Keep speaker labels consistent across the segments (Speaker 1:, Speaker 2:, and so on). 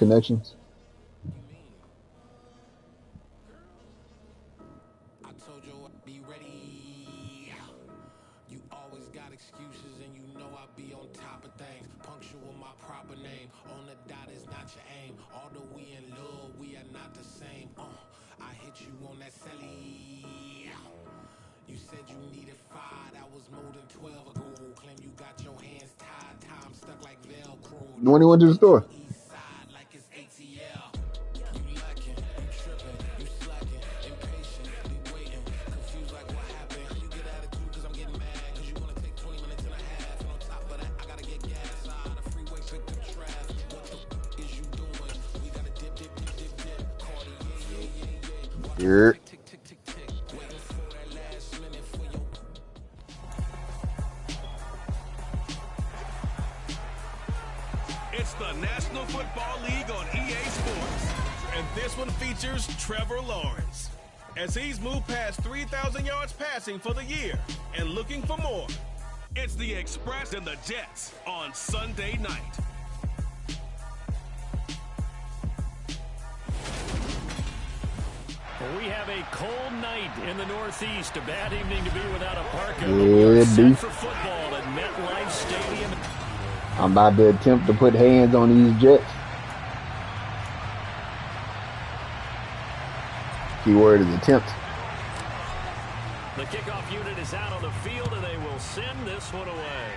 Speaker 1: connections.
Speaker 2: I told you I'd be ready. You always got excuses and you know I be on top of things. Punctual my proper name. On the dot is not your aim. Although we in love, we are not the same. I hit you on that celly. You said you needed 5, that was more than 12 ago. Claim you got your hands tied, time stuck like Velcro.
Speaker 1: When he went to the store.
Speaker 2: East side like it's ATL. You lacking, you tripping, you slacking, impatient, you waiting, confused like what happened. You get attitude cause I'm getting mad, cause you wanna take 20 minutes and a half. And on top of that, I gotta get gas out of the freeway, pick the traffic. What the is you doing? We gotta dip, Cardi, yeah.
Speaker 3: It's the National Football League on EA Sports, and this one features Trevor Lawrence as he's moved past 3,000 yards passing for the year and looking for more. It's the Express and the Jets on Sunday night.
Speaker 4: We have a cold night in the Northeast. A bad evening to be without a parka.
Speaker 1: Yeah,
Speaker 4: Set for football at MetLife Stadium.
Speaker 1: I'm about to attempt to put hands on these Jets. Keyword is attempt.
Speaker 4: The kickoff unit is out on the field, and they will send this one away.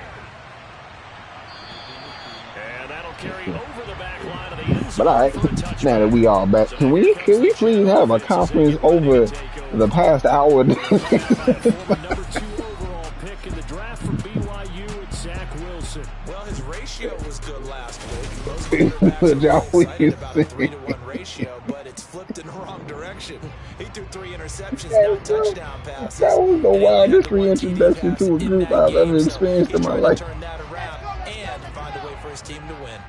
Speaker 4: And that'll carry over the back line of the end zone.
Speaker 1: But all right, now that we all back, can we please have a conference over the past hour?
Speaker 4: Number 2 overall pick in the draft from BYU, it's Zach Wilson.
Speaker 5: Well, his ratio was good last week. Most quarterbacks are excited about a 3-to-1 ratio, but it's flipped in the wrong direction. He threw 3 interceptions, no touchdown passes.
Speaker 1: That was the wildest reintroduction to a group I've ever experienced in my life.
Speaker 5: Turn that around and find a way for his team to win.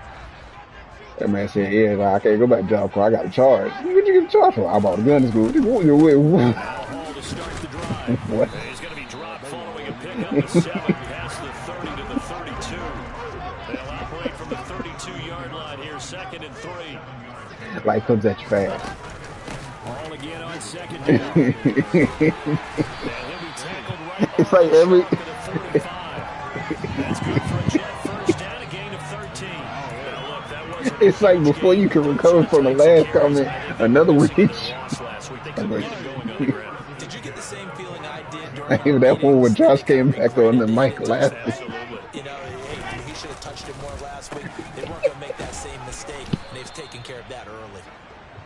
Speaker 1: That man said, yeah, I can't go back to job corps. I got a charge. What you get a charge for? I bought a gun to school.
Speaker 4: Now Hall to start the drive.
Speaker 1: What?
Speaker 4: He's going to be dropped following a pickup of 7 past the 30 to the 32. They'll operate from the 32-yard line here, 2nd and 3.
Speaker 1: Life comes at you fast.
Speaker 4: Hall again on 2nd down. And he'll be tackled right
Speaker 1: It's like every...
Speaker 4: at the 45. That's good for a Jet first down, a gain of 13.
Speaker 1: It's like before you can recover from the last comment, another reach.
Speaker 5: Did you get the same feeling I did during
Speaker 1: That one when Josh came back on the mic last week.
Speaker 5: You know, he should have touched it more last week. They weren't going to make that same mistake, and they've taken care of that early.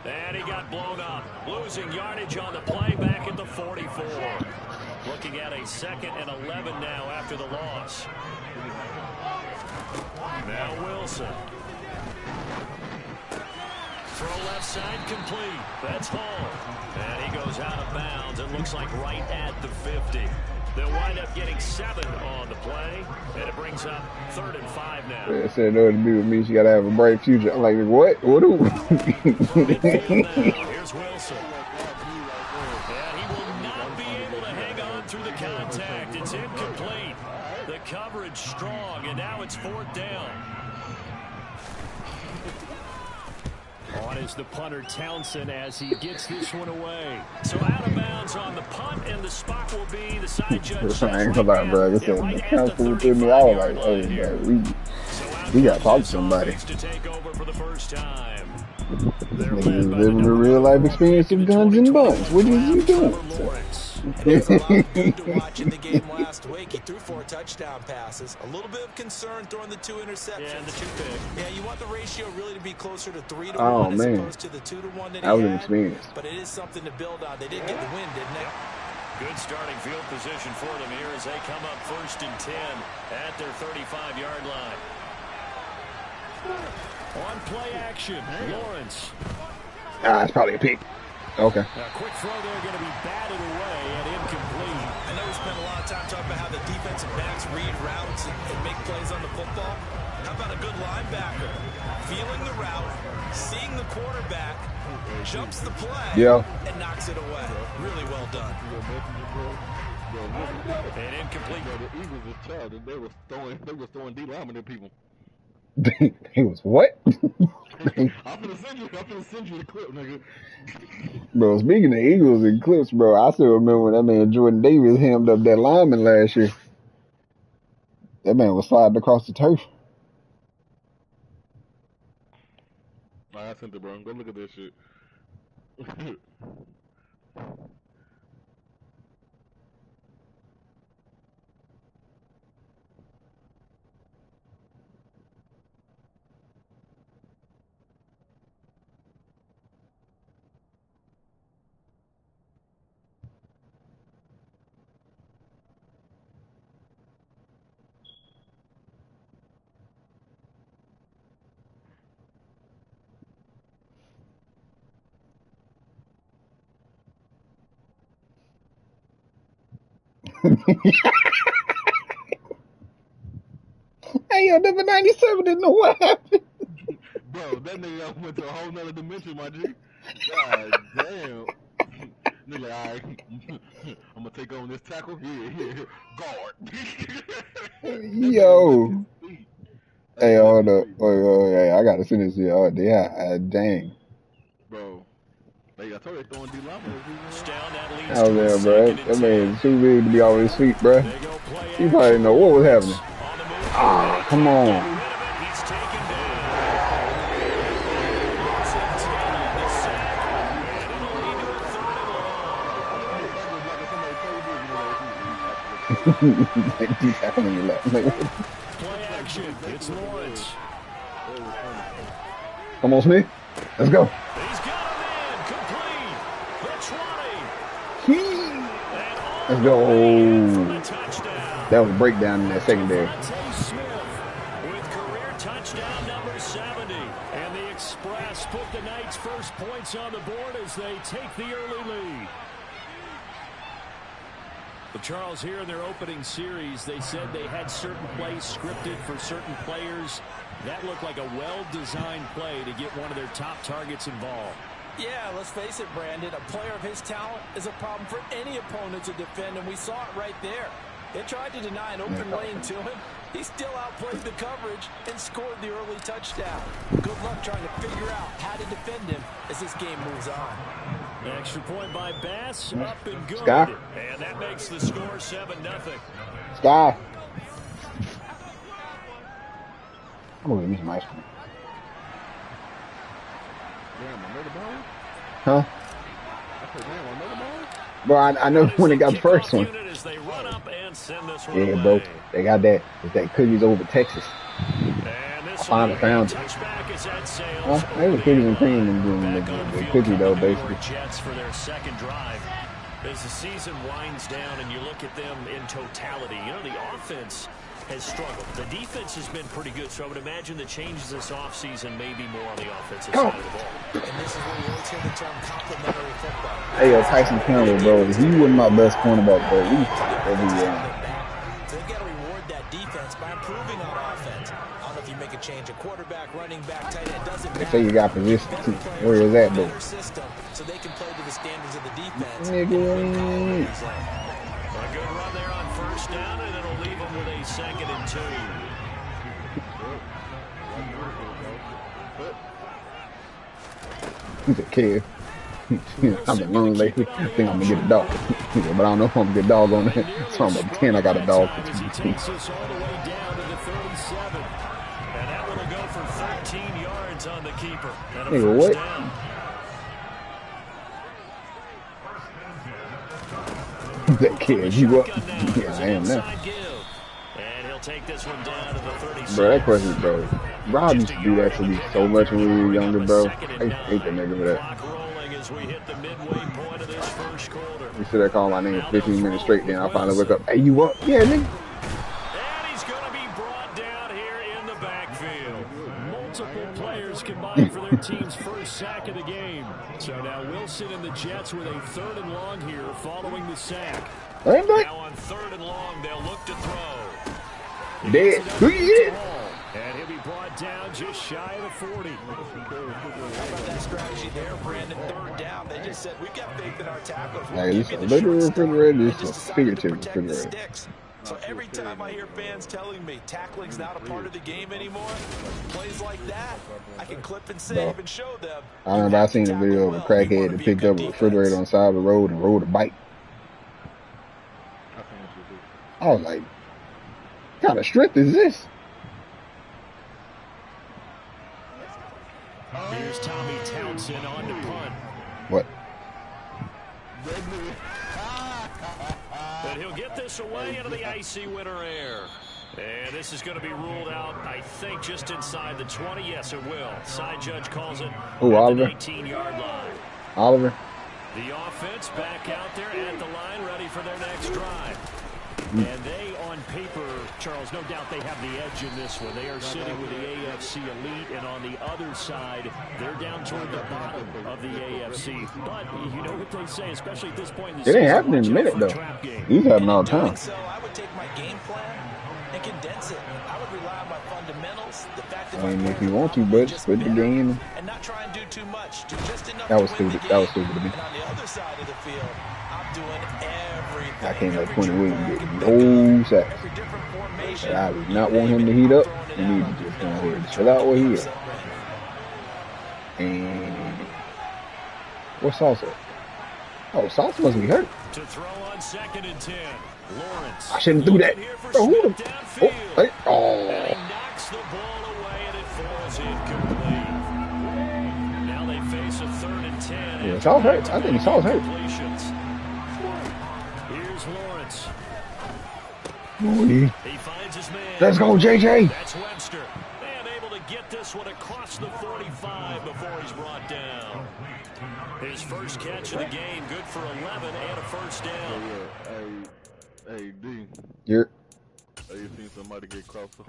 Speaker 4: And he got blown up, losing yardage on the play back at the 44. Looking at a 2nd and 11 now after the loss. Now Wilson. Throw left side complete. That's Hall. And he goes out of bounds. It looks like right at the 50. They'll wind up getting 7 on the play. And it brings up 3rd and 5 now.
Speaker 1: Yeah, said in order to be with me, she got to have a bright future. I'm like, what? What do?
Speaker 4: Here's Wilson. And he will not be able to hang on through the contact. It's incomplete. The coverage strong, and now it's 4th down. On is the punter Townsend as he gets this one away. So out of bounds on the punt, and the spot will be the side judge.
Speaker 1: I ain't gonna lie, bro. This is the council threw me all like, hey, man, we gotta talk to somebody.
Speaker 4: To take over for the first time.
Speaker 1: Niggas living a real life experience of guns and buns. What is he doing?
Speaker 5: It's a lot good to watch in the game last week. He threw 4 touchdown passes. A little bit of concern throwing the 2 interceptions.
Speaker 4: Yeah, the 2 pick.
Speaker 5: Yeah, you want the ratio really to be closer to 3-to-1
Speaker 1: Oh,
Speaker 5: as
Speaker 1: man.
Speaker 5: opposed to the 2-to-1 that
Speaker 1: That was
Speaker 5: he
Speaker 1: an
Speaker 5: had.
Speaker 1: experience.
Speaker 5: But it is something to build on. They did get the win, didn't they?
Speaker 4: Good starting field position for them here as they come up 1st and 10 at their 35-yard line. On play action, Lawrence.
Speaker 1: It's probably a pick. Okay.
Speaker 4: A quick throw there going to be batted away and incomplete.
Speaker 5: I know we spent a lot of time talking about how the defensive backs read routes and make plays on the football. How about a good linebacker? Feeling the route, seeing the quarterback, jumps the play, and knocks it away. Really well done.
Speaker 4: And incomplete.
Speaker 6: The Eagles were tired. They were throwing D linemen at people.
Speaker 1: He was what?
Speaker 6: I'm gonna send you the clip, nigga.
Speaker 1: Bro, speaking of Eagles and clips, bro, I still remember when that man Jordan Davis hemmed up that lineman last year. That man was sliding across the turf.
Speaker 6: I sent it, bro. Go look at this shit.
Speaker 1: Hey, yo, number 97 didn't know what happened.
Speaker 6: Bro, that nigga went to a whole nother dimension, my G. God damn. Nigga, alright. I'm gonna take on this tackle. Here. Guard.
Speaker 1: Yo. Hey, hold up. Wait, I gotta send this to you. Oh, yeah, dang.
Speaker 6: Bro. Hey, I told you throwing D linemen.
Speaker 1: Oh, yeah, bro. That man is too big to be on his feet, bro. He probably didn't know what was happening. Ah, come on.
Speaker 4: Play action. It's Lawrence.
Speaker 1: Come on, Smith. Let's go.
Speaker 4: He's got a man complete. The 20.
Speaker 1: Let's go. That was a breakdown in that secondary.
Speaker 4: With career touchdown number 70. And the Express put the Knights' first points on the board as they take the early lead. But Charles, here in their opening series, they said they had certain plays scripted for certain players. That looked like a well-designed play to get one of their top targets involved.
Speaker 5: Yeah, let's face it, Brandon. A player of his talent is a problem for any opponent to defend, and we saw it right there. They tried to deny an open lane to him. He still outplayed the coverage and scored the early touchdown. Good luck trying to figure out how to defend him as this game moves on.
Speaker 4: An extra point by Bass, up and good.
Speaker 1: Sky.
Speaker 4: And that makes the score 7-0.
Speaker 1: Sky. I'm gonna get me some ice cream. Huh? Bro, I know when they got the first one. Yeah, bro. They got that. It's that cookies over Texas. I finally found it. Well, they were cookies and cream and the cookie though, basically.
Speaker 4: Jets for their second drive. As the season winds down and you look at them in totality, you know, the offense has struggled. The defense has been pretty good, so I would imagine the changes this offseason may be more on the offensive side of the ball.
Speaker 5: And this is where you always hear the term complementary football.
Speaker 1: Hey, yo, Tyson Campbell, bro, he wasn't my best cornerback, but at least every year.
Speaker 5: So they've got to reward that defense by improving on offense. I don't know if you make a change, a quarterback, running back, tight end, doesn't matter.
Speaker 1: They say you got position. Where is that, though?
Speaker 5: System, so they can play to the standards of the defense.
Speaker 1: Nigga.
Speaker 4: A good run there on first down, and it'll leave them with a 2nd and 2.
Speaker 1: He's a kid. I'm a young lady. I think I'm gonna get a dog. But I don't know if I'm gonna get a dog on that. So I'm about 10, I got a dog.
Speaker 4: He takes us all the way down to the 37. And that one will go for 13 yards on the keeper.
Speaker 1: Nigga, what?
Speaker 4: Down.
Speaker 1: That kid, you up? Yeah, I am now.
Speaker 4: And he'll take this one down to the 36.
Speaker 1: Bro, that question, bro. Rob used to do that to me so much when we were younger, bro. I hate that nigga for that. He sit there calling my name 15 minutes straight, then I finally wake up. Hey, you up? Yeah, nigga.
Speaker 4: And he's going to be brought down here in the backfield. Multiple players combined for their team's first sack of the game. So now Wilson and the Jets with a 3rd and long here following the sack. Now on 3rd and long, they'll look to throw.
Speaker 1: Dead.
Speaker 4: And he'll be brought down just shy of the 40.
Speaker 5: How about that strategy there, Brandon? 3rd down. They just said, we've got faith in our tackles.
Speaker 1: Hey, listen, literal refrigerator is a figurative refrigerator.
Speaker 5: So every time I hear fans telling me tackling's not a part of the game anymore, plays like that, I can clip and save and show them.
Speaker 1: I remember I seen a video of a crackhead that picked up a refrigerator on the side of the road and rode a bike. I was like, what kind of strength is this?
Speaker 4: Here's Tommy Townsend on to punt.
Speaker 1: What?
Speaker 4: But he'll get this away into the icy winter air. And this is going to be ruled out, I think, just inside the 20. Yes, it will. Side judge calls it at the 19-yard line.
Speaker 1: Oliver.
Speaker 4: The offense back out there at the line, ready for their next drive. And they, on paper, Charles, no doubt they have the edge in this one. They are sitting with the AFC elite, and on the other side, they're down toward the bottom of the AFC. But you know what they say, especially at this point in the season.
Speaker 1: It ain't happening in a minute, though. He's having all the time.
Speaker 5: So I would take my game plan and condense it. I would rely on my fundamentals. The fact that
Speaker 1: I mean, if you want to, but split the game.
Speaker 5: And not try and do too much. Do just enough
Speaker 1: That was
Speaker 5: to win
Speaker 1: stupid.
Speaker 5: the
Speaker 1: That was
Speaker 5: game.
Speaker 1: stupid to me.
Speaker 5: And on the other side of the field, I'm doing everything.
Speaker 1: I can't let Quentin Williams get no sacks. I did not want him to heat up. He needed to just come here and chill out where he is. And what's Sauce at? Oh, Sauce must be hurt.
Speaker 4: To throw on 2nd and 10. Lawrence.
Speaker 1: I shouldn't do that. Bro, who the? Oh, hey,
Speaker 4: And he knocks the ball away, and it falls incomplete. Now they face a 3rd and 10.
Speaker 1: Yeah, Sauce hurt. I think Sauce hurt.
Speaker 4: Here's Lawrence.
Speaker 1: Boy.
Speaker 4: He finds his man.
Speaker 1: Let's go, JJ.
Speaker 4: That's Webster. And able to get this one across the 45 before he's brought down. His first catch of the game, good for 11 and a first down.
Speaker 6: Hey, D.
Speaker 1: You're.
Speaker 6: You seen somebody get crossed so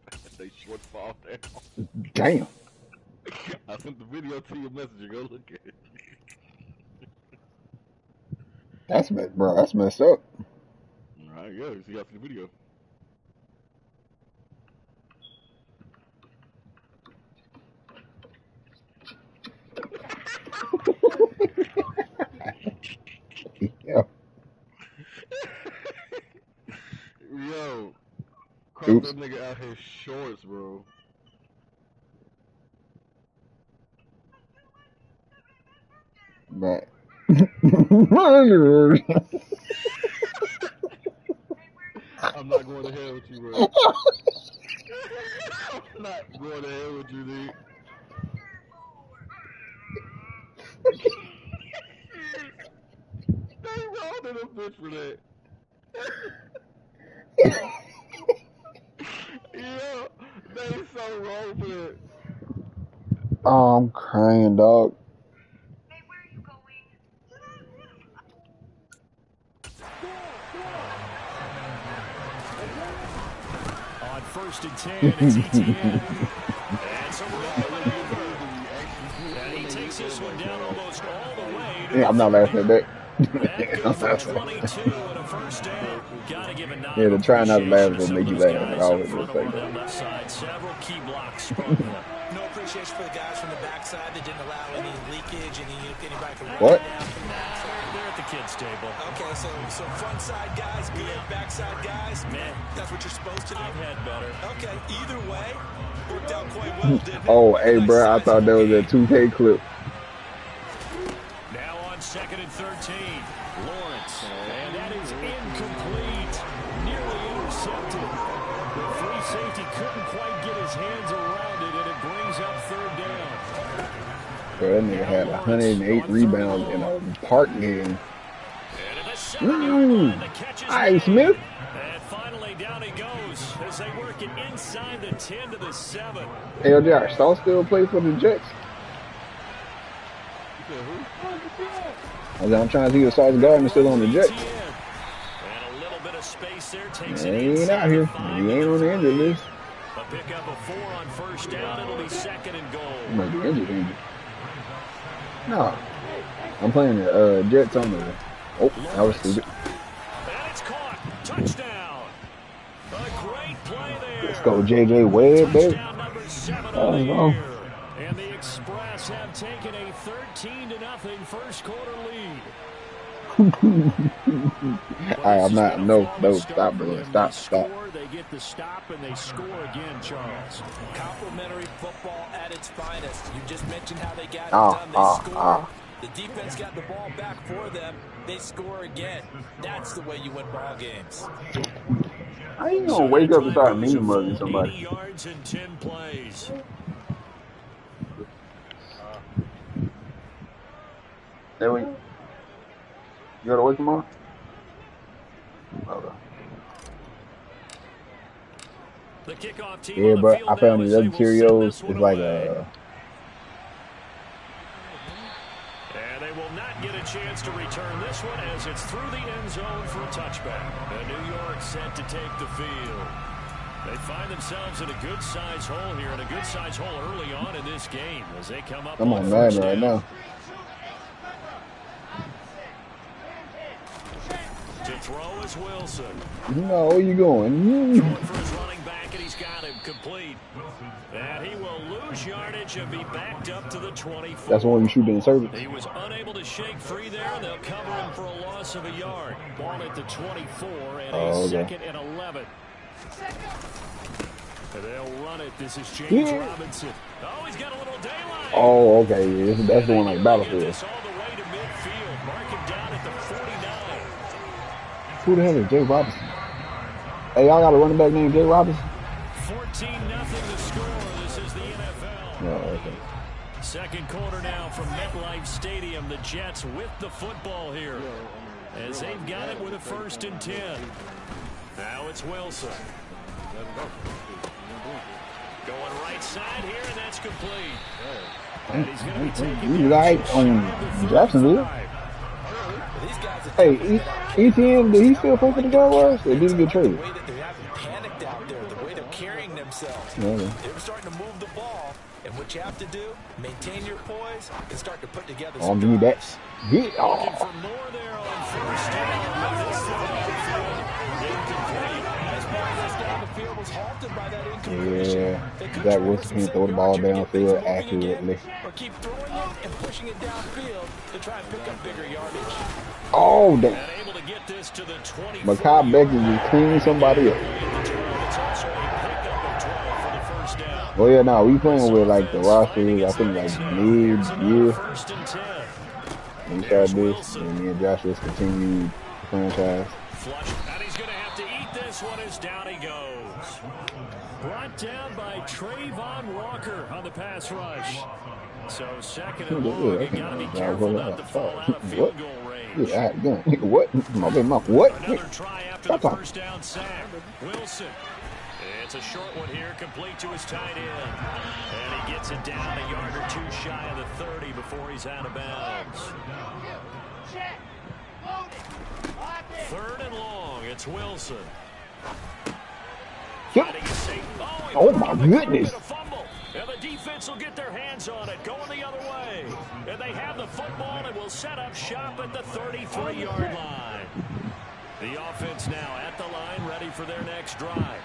Speaker 6: fast they short fall down.
Speaker 1: Damn.
Speaker 6: I sent the video to your messenger. Go look at it.
Speaker 1: That's messed, bro. That's messed up.
Speaker 6: Alright, yeah, you see after the video.
Speaker 1: Yeah.
Speaker 6: Yo, cross that nigga out his shorts, bro.
Speaker 1: But
Speaker 6: I'm not going to hell with you, bro. I'm not going to hell with you, dude. They rolled in a bitch for that. Yeah, they so wrong for that.
Speaker 1: oh, I'm crying, dog.
Speaker 7: Hey, where are you going?
Speaker 4: On 1st and 10, it's ETN. That's a rolling over. And he takes this one down almost all the way.
Speaker 1: Yeah, I'm not laughing at that.
Speaker 4: That goes for 22 and a first down. Gotta give a nod.
Speaker 1: Yeah, to try not to laugh will make you laugh.
Speaker 4: Guys
Speaker 1: I always
Speaker 4: in front
Speaker 1: say
Speaker 4: of
Speaker 1: that.
Speaker 4: that left side, several key blocks.
Speaker 5: No appreciation for the guys from the backside that didn't allow any leakage, anybody can run
Speaker 1: What?
Speaker 5: down from the backside.
Speaker 4: They're at the kids' table.
Speaker 5: Okay, so front side guys, good. Backside guys,
Speaker 4: Man,
Speaker 5: that's what you're supposed to do.
Speaker 4: I've had better.
Speaker 5: Okay, either way, worked out quite well, didn't it?
Speaker 1: Oh, hey,
Speaker 5: Nice
Speaker 1: bro, I
Speaker 5: size
Speaker 1: thought that was a
Speaker 5: man.
Speaker 1: 2K clip.
Speaker 4: Now on 2nd and 13, Lawrence. And that is incomplete. Nearly intercepted. The free safety couldn't quite get his hands around it, and it brings up 3rd down.
Speaker 1: Bro, that nigga had 108 rebounds in a park game.
Speaker 4: And at the 7-yard line, the catch is
Speaker 1: Hi,
Speaker 4: made.
Speaker 1: Smith.
Speaker 4: And finally down he goes as they work it inside the 10 to the 7.
Speaker 1: LJR, Saul still play for the Jets. I'm trying to see if Sauce Gardner still on the Jets.
Speaker 4: And a little bit of space there takes
Speaker 1: He
Speaker 4: it
Speaker 1: ain't
Speaker 4: inside
Speaker 1: out here.
Speaker 4: the 5.
Speaker 1: He ain't on the injured list.
Speaker 4: A pickup of 4 on 1st down. It'll be 2nd and
Speaker 1: He
Speaker 4: goal.
Speaker 1: might be injured. No. I'm playing the Jets on the... Oh, that was stupid.
Speaker 4: And it's caught. Touchdown. A great play there.
Speaker 1: Let's go, JJ Webb, baby.
Speaker 4: Touchdown number 7
Speaker 1: Oh,
Speaker 4: of the
Speaker 1: no.
Speaker 4: year. And the Express have taken a 13-0 first quarter lead.
Speaker 1: I'm not. No, stop, bro. Stop.
Speaker 4: They get the stop and they score again, Charles.
Speaker 5: Complimentary football at its finest. You just mentioned how they got it done. They scored. The defense got the ball back for them. They score again. That's the way you win ball games.
Speaker 1: I ain't gonna wake up and start mean mugging somebody.
Speaker 4: 80 yards and 10 plays.
Speaker 1: There we. You gotta wake them up? Okay.
Speaker 4: The kickoff team
Speaker 1: Yeah, but I found these other Cheerios. It's like a.
Speaker 4: And they will not get a chance to return this one as it's through the end zone for a touchback. And New York set to take the field. They find themselves in a good-sized hole here, and a good-sized hole early on in this game as they come up.
Speaker 1: I'm on Madden right now.
Speaker 4: To throw is Wilson.
Speaker 1: No, where you going?
Speaker 4: Going for his running back, and he's got him complete. And he will lose yardage and be backed up to the 24.
Speaker 1: That's when you shoot in service.
Speaker 4: He was unable to shake free there. They'll cover him for a loss of a yard. Ball at the 24 and a second and 11. And they'll run it. This is James Robinson. Oh, he's got a little daylight.
Speaker 1: Oh, okay. Yeah, that's the one like Battlefield.
Speaker 4: All the way to midfield. Mark him down at the 49.
Speaker 1: Who the hell is Jay Robinson? Hey, y'all got a running back named Jay Robinson?
Speaker 4: 14-0 the score. This is the NFL.
Speaker 1: Oh, okay.
Speaker 4: Second quarter now from MetLife Stadium. The Jets with the football here as they've got it with a 1st and 10. Now it's Wilson. Going right side here, and that's complete. And he's going to be taking
Speaker 1: You like Jacksonville? Hey, ETN, did he still play for the Jaguars? Or did he get traded?
Speaker 5: The way that they haven't panicked out there, the way they're carrying themselves.
Speaker 1: Yeah.
Speaker 5: They're starting to move the ball, and what you have to do, maintain your poise and start to put together
Speaker 1: Oh,
Speaker 5: some
Speaker 1: give me that.
Speaker 5: drives.
Speaker 1: Yeah.
Speaker 4: looking for more there on 1st down. This
Speaker 1: Yeah, Zach Wilson can throw the ball downfield accurately.
Speaker 5: Or keep throwing it and pushing it downfield to try and pick up bigger yardage.
Speaker 1: Oh, damn.
Speaker 4: and able to get this to the 24.
Speaker 1: Makai Becton just cleaning somebody up.
Speaker 4: It's also a pickup of 12 for the 1st down.
Speaker 1: Well, yeah, no, we playing with like the rosters, I think like mid-year.
Speaker 4: 1st and 10.
Speaker 1: We started this, and me and Josh just continued the franchise.
Speaker 4: Flush, and he's going to have to eat this one as down he goes. Brought down by Trayvon Walker on the pass rush. So 2nd and long, you got to be careful not to fall out of field goal range.
Speaker 1: Yeah, what? What?
Speaker 4: Another try after the 1st down sack. Wilson. It's a short one here, complete to his tight end. And he gets it down a yard or 2 shy of the 30 before he's out of bounds. 3rd and long, it's Wilson.
Speaker 1: Yep. Oh, my goodness.
Speaker 4: And the defense will get their hands on it, going the other way. And they have the football and will set up shop at the 33-yard line. The offense now at the line, ready for their next drive.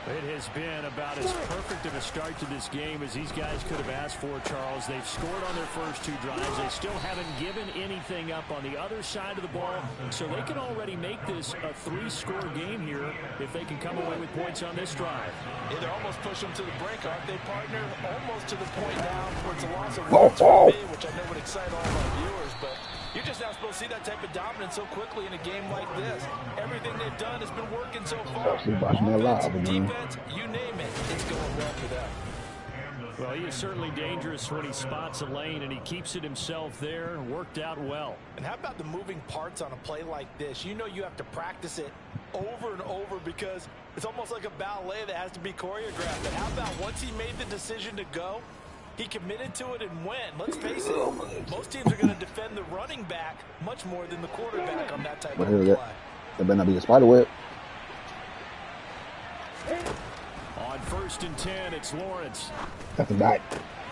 Speaker 4: It has been about as perfect of a start to this game as these guys could have asked for, Charles. They've scored on their first 2 drives. They still haven't given anything up on the other side of the ball, so they can already make this a 3-score game here if they can come away with points on this drive.
Speaker 5: Yeah, they're almost pushing them to the brink, aren't they, partner? Almost to the point now where it's a loss of which I know would excite all of our viewers, but you're just not supposed to see that type of dominance so quickly in a game like this. Everything they've done has been working so far. Offense, defense, you name it, it's going well for them.
Speaker 4: Well, he is certainly dangerous when he spots a lane, and he keeps it himself there and worked out well.
Speaker 5: And how about the moving parts on a play like this? You know you have to practice it over and over because it's almost like a ballet that has to be choreographed. But how about once he made the decision to go, he committed to it and went. Let's face it, most teams are going to defend the running back much more than the quarterback on that type of play.
Speaker 1: That better not be a spider web.
Speaker 4: On 1st and 10, it's Lawrence.
Speaker 1: That's a dot.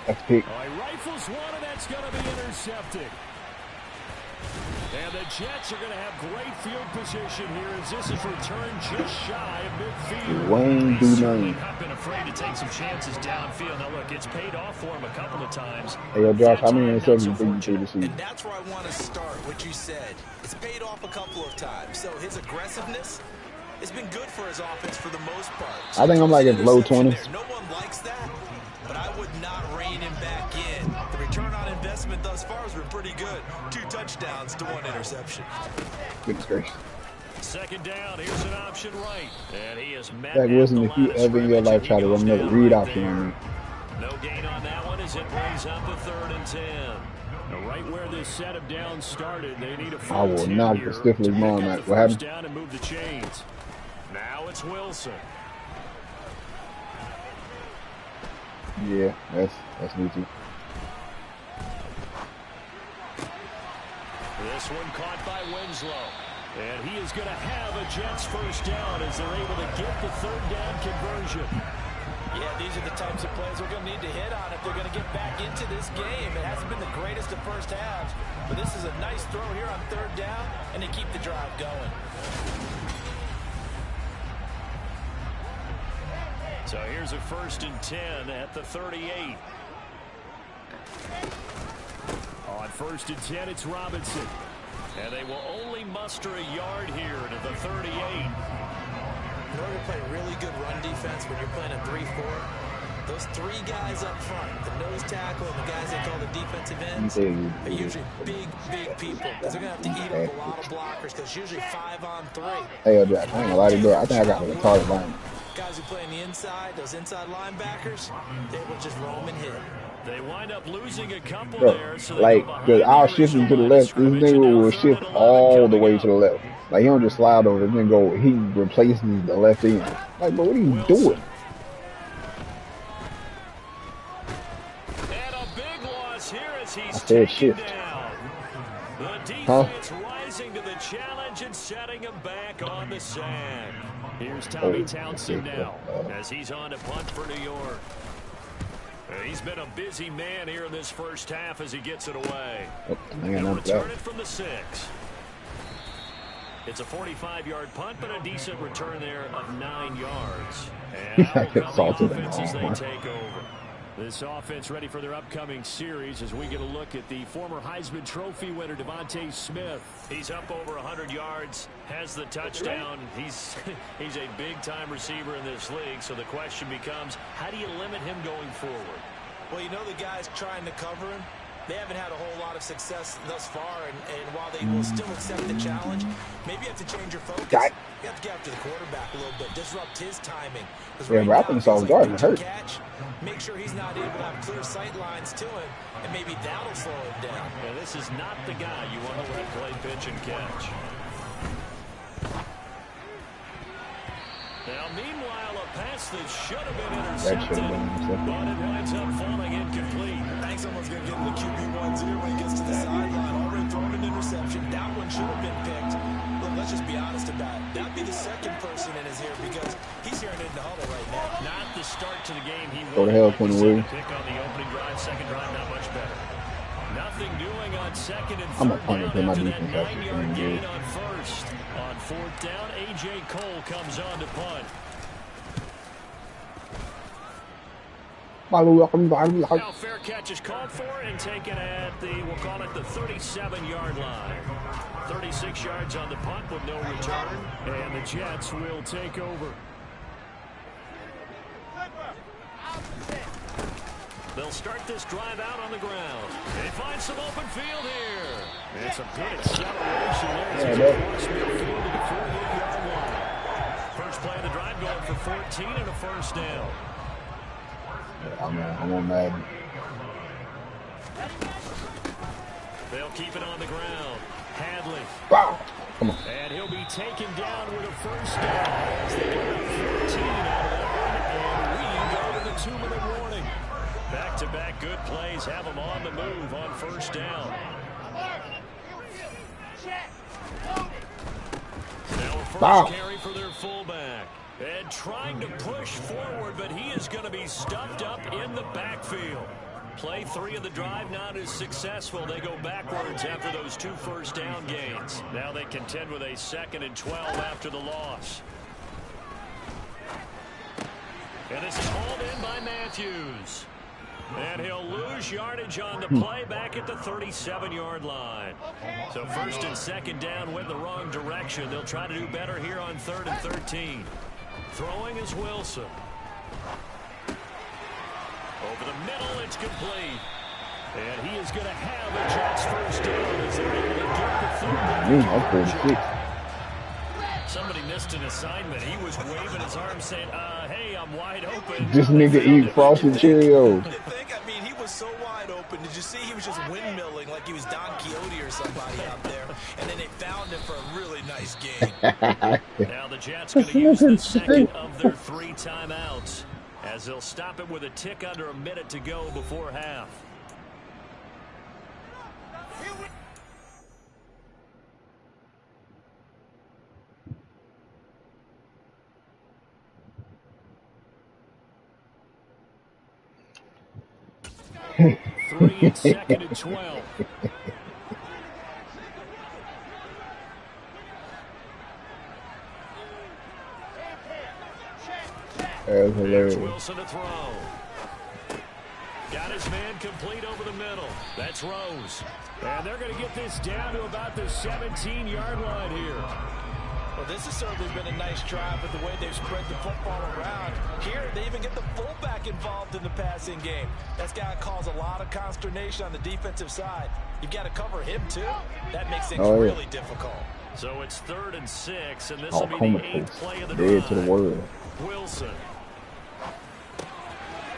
Speaker 1: That's a pick.
Speaker 4: Oh, he rifles one, and that's going to be intercepted. And the Jets are going to have great field position here as this is returned just shy of midfield.
Speaker 1: Wayne
Speaker 4: He's
Speaker 1: do
Speaker 4: certainly
Speaker 1: nothing.
Speaker 4: not been afraid to take some chances downfield. Now, look, it's paid off for him a couple of times.
Speaker 1: Hey, yo, Josh, how many
Speaker 4: That time,
Speaker 1: interceptions
Speaker 4: not so
Speaker 1: do you think
Speaker 4: fortunate.
Speaker 1: this season?
Speaker 5: And that's where I want to start, what you said. It's paid off a couple of times. So his aggressiveness has been good for his offense for the most part.
Speaker 1: I think I'm like at low
Speaker 5: Interception
Speaker 1: 20s.
Speaker 5: there. No one likes that, but I would not rein him back in. The return on investment thus far has been pretty good. 2 touchdowns to 1 interception.
Speaker 1: Goodness gracious.
Speaker 4: Second down, here's an option right. And he is met
Speaker 1: Zach
Speaker 4: at
Speaker 1: Wilson,
Speaker 4: the
Speaker 1: if you
Speaker 4: line of
Speaker 1: ever in your
Speaker 4: scrimmage,
Speaker 1: life
Speaker 4: and he
Speaker 1: try to
Speaker 4: goes
Speaker 1: run another
Speaker 4: down
Speaker 1: read
Speaker 4: right
Speaker 1: option
Speaker 4: there.
Speaker 1: on me,
Speaker 4: No gain on that one as it brings up a 3rd and 10. Now, right where this set of downs started, they need a
Speaker 1: I will
Speaker 4: full 2
Speaker 1: knock
Speaker 4: here
Speaker 1: the Stifler's
Speaker 4: to pick
Speaker 1: mom
Speaker 4: up
Speaker 1: out.
Speaker 4: the
Speaker 1: What
Speaker 4: first
Speaker 1: happened?
Speaker 4: down and move the chains. Now it's Wilson.
Speaker 1: Yeah, that's new too.
Speaker 4: This one caught by Winslow. And he is going to have a Jets first down as they're able to get the 3rd down conversion.
Speaker 5: Yeah, these are the types of plays we're going to need to hit on if they're going to get back into this game. It hasn't been the greatest of first halves, but this is a nice throw here on 3rd down, and they keep the drive going.
Speaker 4: So here's a 1st and 10 at the 38. On 1st and 10, it's Robinson. And they will only muster a yard here to the 38.
Speaker 5: In order to play really good run defense when you're playing a 3-4, those 3 guys up front, the nose tackle and the guys they call the defensive ends, are usually big people because they're going to have to eat up a lot of blockers because it's usually 5 on 3.
Speaker 1: Hey, yo, Josh, I ain't gonna lie to you, bro. I think I got a retarded line.
Speaker 5: Guys who play on the inside, those inside linebackers, they will just roam and hit.
Speaker 4: They wind up losing a couple
Speaker 1: Bro,
Speaker 4: there. So they
Speaker 1: like,
Speaker 4: go
Speaker 1: cause
Speaker 4: behind
Speaker 1: I'll
Speaker 4: the
Speaker 1: shift him to the
Speaker 4: original line of
Speaker 1: left. This
Speaker 4: scrimmage, and
Speaker 1: nigga
Speaker 4: now
Speaker 1: will
Speaker 4: 3rd
Speaker 1: shift
Speaker 4: and 11
Speaker 1: all the
Speaker 4: coming
Speaker 1: way
Speaker 4: up.
Speaker 1: to the left. Like, he don't just slide over and then go, he replaces the left end. Like, bro, what are you
Speaker 4: Wilson.
Speaker 1: doing?
Speaker 4: And a big loss here as he's
Speaker 1: I said
Speaker 4: taken
Speaker 1: shift.
Speaker 4: down. The
Speaker 1: Huh?
Speaker 4: defense rising to the challenge and setting him back on the sack. Here's Tommy Townsend now as he's on to punt for New York. He's been a busy man here in this first half as he gets it away.
Speaker 1: Oh, I got
Speaker 4: He'll
Speaker 1: knocked
Speaker 4: return
Speaker 1: out.
Speaker 4: it from the 6. It's a 45-yard punt, but a decent return there of 9 yards. And out will come
Speaker 1: Salted
Speaker 4: the
Speaker 1: him
Speaker 4: offense as they
Speaker 1: all.
Speaker 4: take over. This offense ready for their upcoming series as we get a look at the former Heisman Trophy winner, Devontae Smith. He's up over 100 yards, has the touchdown. He's a big-time receiver in this league, so the question becomes, how do you limit him going forward?
Speaker 5: Well, you know the guys trying to cover him, they haven't had a whole lot of success thus far, and while they will still accept the challenge, maybe you have to change your focus.
Speaker 1: Got it.
Speaker 5: You have to get after the quarterback a little bit, disrupt his timing. 'Cause
Speaker 1: Yeah,
Speaker 5: right
Speaker 1: but I
Speaker 5: now,
Speaker 1: think
Speaker 5: it feels
Speaker 1: Sauce
Speaker 5: like
Speaker 1: Gardner
Speaker 5: pitch and
Speaker 1: hurt.
Speaker 5: catch. Make sure he's not able to have clear sight lines to him, and maybe that'll slow him down.
Speaker 4: Yeah, this is not the guy you want to let play pitch and catch. Now, meanwhile, a pass that should have been
Speaker 1: That should
Speaker 4: intercepted,
Speaker 1: have been intercepted.
Speaker 4: but it winds up falling incomplete.
Speaker 5: I think someone's going to get in the QB1s here when he gets to the sideline. Already thrown an interception. That one should have been picked. Look, let's just be honest about it. That'd be the second person in his ear because he's hearing it in the huddle right now.
Speaker 4: Not the start to the game he
Speaker 1: Go to
Speaker 4: would
Speaker 1: hell,
Speaker 4: like to
Speaker 1: Quentin
Speaker 4: see.
Speaker 1: Williams.
Speaker 4: The pick on the opening drive, second drive, not much better. Nothing doing on second and
Speaker 1: I'm a
Speaker 4: third
Speaker 1: punter
Speaker 4: down
Speaker 1: for my
Speaker 4: after that
Speaker 1: defense, actually.
Speaker 4: 9-yard gain on first. On 4th down, A.J. Cole comes on to punt. Now fair catch is called for and taken at the, we'll call it the 37-yard line. 36 yards on the punt with no return, and the Jets will take over. They'll start this drive out on the ground. They find some open field here. It's a good acceleration there. It's across midfield to the 48-yard line. First play of the drive going for 14 and a first down.
Speaker 1: I'm on Madden.
Speaker 4: They'll keep it on the ground. Hadley.
Speaker 1: Wow. Come on.
Speaker 4: And he'll be taken down with a first down. As they get up 14 out of that one, and we go to the 2-minute warning. Back-to-back good plays have them on the move on first down. Now a first carry for their fullback. And trying to push forward, but he is going to be stuffed up in the backfield. Play 3 of the drive not as successful. They go backwards after those 2 first down gains. Now they contend with a 2nd and 12 after the loss. And this is hauled in by Matthews. And he'll lose yardage on the play back at the 37-yard line. So 1st and 2nd down went the wrong direction. They'll try to do better here on 3rd and 13. Throwing is Wilson. Over the middle, it's complete. And he is going to have a Jets first down as they're able to get the 3rd down. Somebody missed an assignment. He was waving his arm saying, hey, I'm wide open.
Speaker 1: This nigga eat frosted Cheerios.
Speaker 5: I mean, he was so wide open. Did you see he was just windmilling like he was Don Quixote or somebody out there? And then they found him for a really nice game.
Speaker 4: Now the Jets going to use the 2nd of their 3 timeouts, as they'll stop it with a tick under a minute to go before half. Three and 2nd and 12.
Speaker 1: That's hilarious.
Speaker 4: Wilson to throw. Got his man complete over the middle. That's Rose. And they're going to get this down to about the 17-yard line here.
Speaker 5: Well, this has certainly been a nice drive with the way they've spread the football around. Here, they even get the fullback involved in the passing game. That's got to cause a lot of consternation on the defensive side. You've got to cover him, too. That makes things really difficult.
Speaker 4: So it's 3rd and 6, and this will be the 8th play of the
Speaker 1: drive.
Speaker 4: drive.
Speaker 1: To the word.
Speaker 4: Wilson.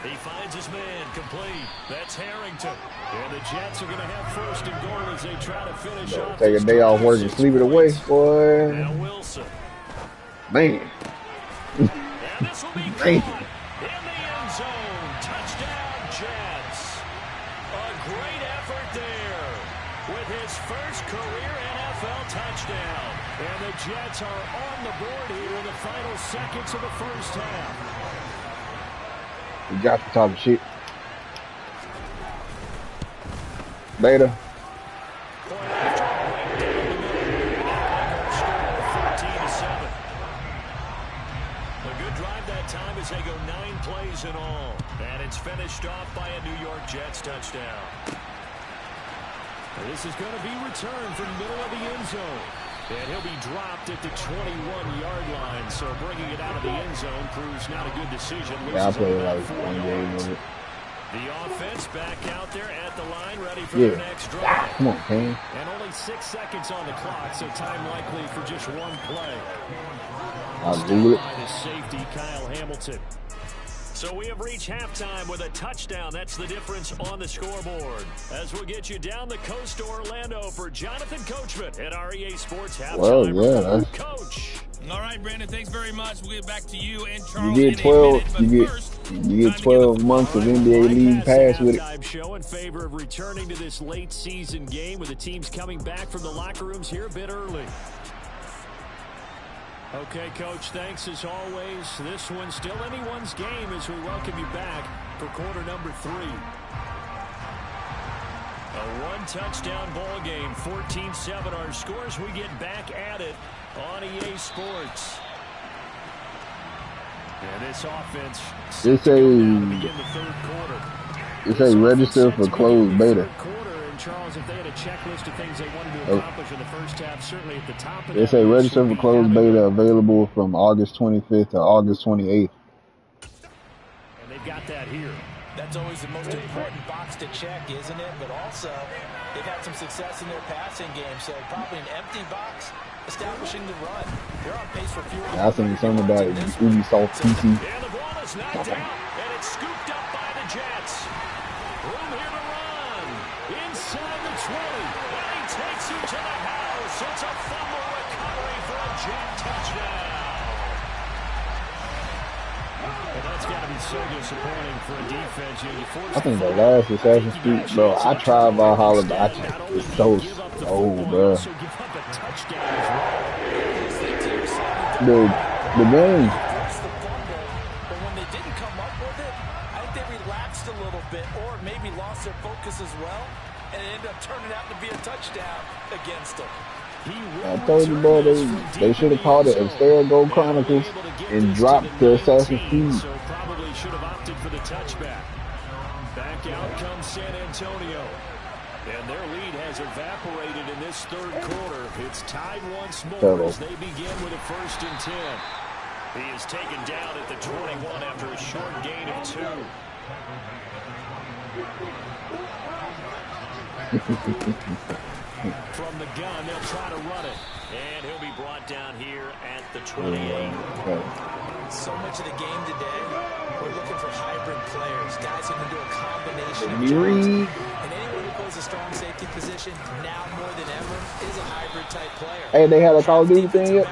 Speaker 4: He finds his man complete. That's Harrington. And the Jets are going to have 1st and goal as they try to finish off.
Speaker 1: Take a day off work and sleep it away, boy.
Speaker 4: Now Wilson.
Speaker 1: Man.
Speaker 4: And this will be caught in the end zone. Touchdown, Jets. A great effort there with his first career NFL touchdown. And the Jets are on the board here in the final seconds of the first half.
Speaker 1: You got to talk shit. Beta.
Speaker 4: A good drive that time as they go 9 plays in all. And it's finished off by a New York Jets touchdown. This is going to be returned from the middle of the end zone. And he'll be dropped at the 21-yard line. So bringing it out of the end zone proves not a good decision.
Speaker 1: Yeah, I played like one game with it.
Speaker 4: The offense back out there at the line, ready for their next drive.
Speaker 1: Come on, Kane.
Speaker 4: And only 6 seconds on the clock, so time likely for just one play.
Speaker 1: I'll do it.
Speaker 4: By the safety, Kyle Hamilton. So we have reached halftime with a touchdown. That's the difference on the scoreboard. As we'll get you down the coast to Orlando for Jonathan Coachman at our EA Sports Halftime.
Speaker 1: Well, yeah.
Speaker 3: Coach. All right, Brandon, thanks very much. We'll get back to you and Charles.
Speaker 1: You get 12. You get 12 months of NBA League Pass with it.
Speaker 4: Show in favor of returning to this late season game with the teams coming back from the locker rooms here a bit early. Okay, Coach, thanks as always. This one's still anyone's game as we welcome you back for quarter number 3. A one-touchdown ball game, 14-7 our scores. We get back at it on EA Sports. And this offense
Speaker 1: It's a register for closed beta.
Speaker 4: Charles, if they had a checklist of things they wanted to accomplish in the first half, certainly at the top of
Speaker 1: It's a register for closed beta available from August 25th to August 28th.
Speaker 4: And they've got that here.
Speaker 5: That's always the most important box to check, isn't it? But also, they've had some success in their passing game, so probably an empty box establishing the run. They're on pace for fewer.
Speaker 1: I think something about Ubisoft PC.
Speaker 4: And the ball is knocked out, and it's scooped up by the Jets. Room here to run. Inside the 20. And he takes him to the house. It's a fumble recovery for a Jet touchdown. And that's got to be so disappointing for a defense.
Speaker 1: I think the last Assassin's Creed, bro, I tried Valhalla, but it's so slow, bro. The game.
Speaker 5: But when they didn't come up with it, I think they relaxed a little bit or maybe lost focus as well, and it ended up turning out to be a touchdown against him.
Speaker 1: I told you, boy, they should have called it Astera Gold Chronicles and dropped the Assassin's Creed.
Speaker 4: So probably should have opted for the touchback. Back out comes San Antonio. And their lead has evaporated in this third quarter. It's tied once more as they begin with a 1st and 10. He is taken down at the 21 after a short gain of 2. From the gun, they'll try to run it. And he'll be brought down here at the 28.
Speaker 5: So much of the game today, we're looking for hybrid players, guys who can do a combination of
Speaker 1: Reed.
Speaker 5: And anyone who plays a strong safety position, now more than ever, is a hybrid type player.
Speaker 1: Hey, they had a Call of Duty thing yet?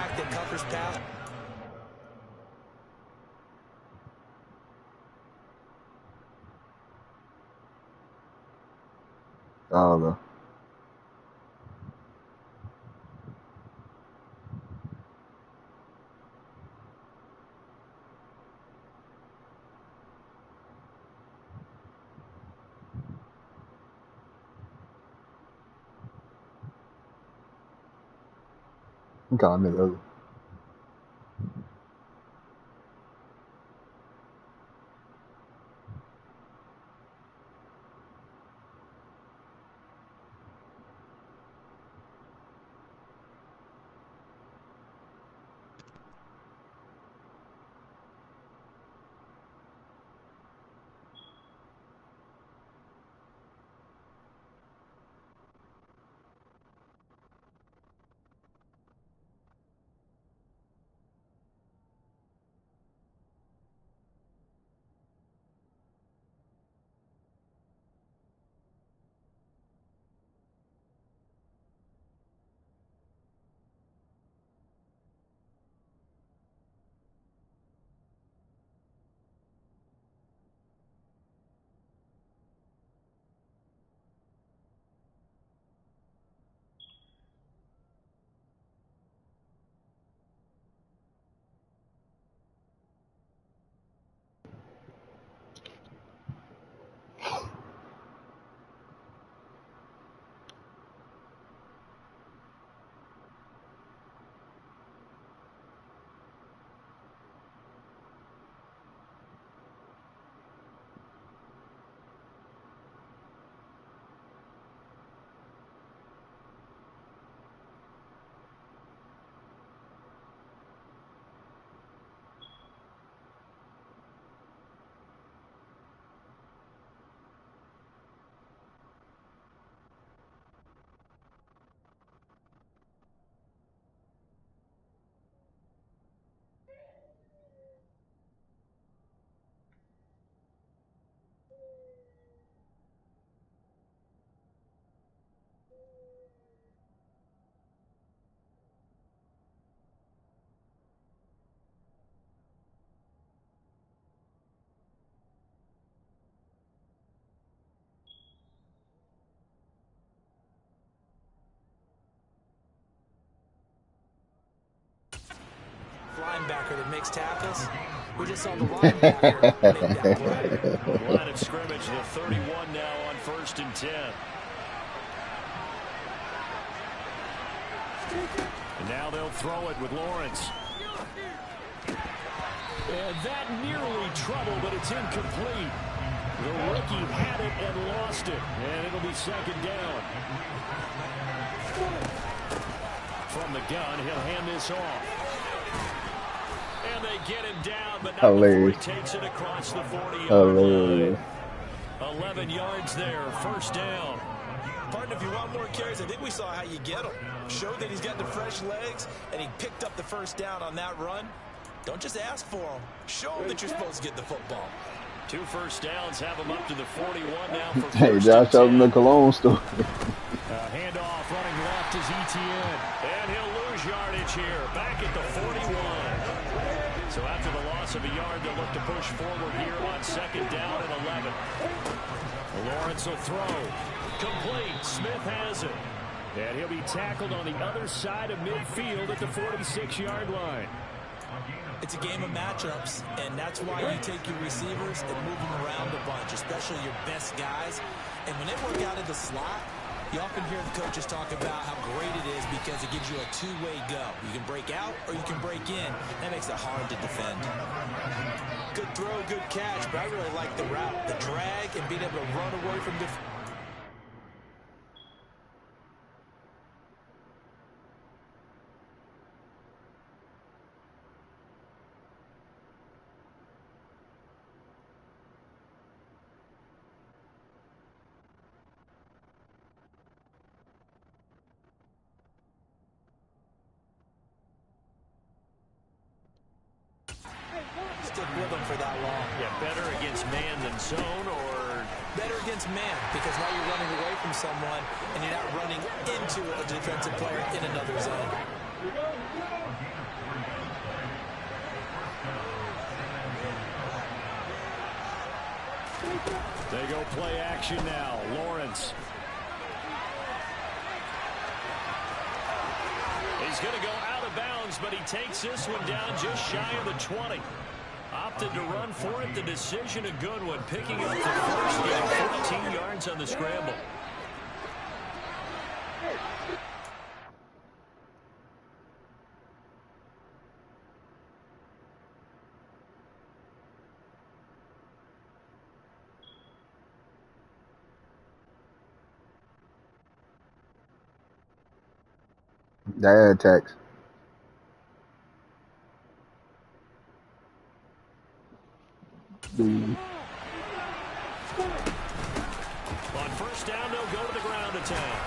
Speaker 1: I don't know. I'm calling it over.
Speaker 5: Linebacker that makes tackles. We just saw the linebacker make that play.
Speaker 4: Line of scrimmage, the 31 now on 1st and 10. And now they'll throw it with Lawrence. And that nearly trouble, but it's incomplete. The rookie had it and lost it. And it'll be 2nd down. From the gun, he'll hand this off. And they get him down, but not before he takes it across the 40-yard line. 11 yards there, 1st down.
Speaker 5: Partner, if you want more carries, I think we saw how you get them. Showed that he's got the fresh legs, and he picked up the 1st down on that run. Don't just ask for them. Show them that you're supposed to get the football.
Speaker 4: 2 1st downs have him up to the 41 now for
Speaker 1: Hey, Josh, showed him the Cologne story.
Speaker 4: Handoff running left is Etienne. And he'll lose yardage here. Back at the 41. So after the loss of a yard, they'll look to push forward here on 2nd down and 11. Lawrence will throw. Complete. Smith has it. And he'll be tackled on the other side of midfield at the 46-yard line.
Speaker 5: It's a game of matchups, and that's why you take your receivers and move them around a bunch, especially your best guys. And when they work out of the slot, you often hear the coaches talk about how great it is because it gives you a two-way go. You can break out or you can break in. That makes it hard to defend. Good throw, good catch, but I really like the route, the drag, and being able to run away from defense. Stick with them for that long.
Speaker 4: Yeah, better against man than zone, or
Speaker 5: better against man, because now you're running away from someone and you're not running into a defensive player in another zone.
Speaker 4: They go play action now. Lawrence. He's going to go out of bounds, but he takes this one down just shy of the 20. Opted to run for it. The decision a good one. Picking up the first, getting 14 yards on the scramble.
Speaker 1: That attacks.
Speaker 4: On first down, they'll go to the ground attack.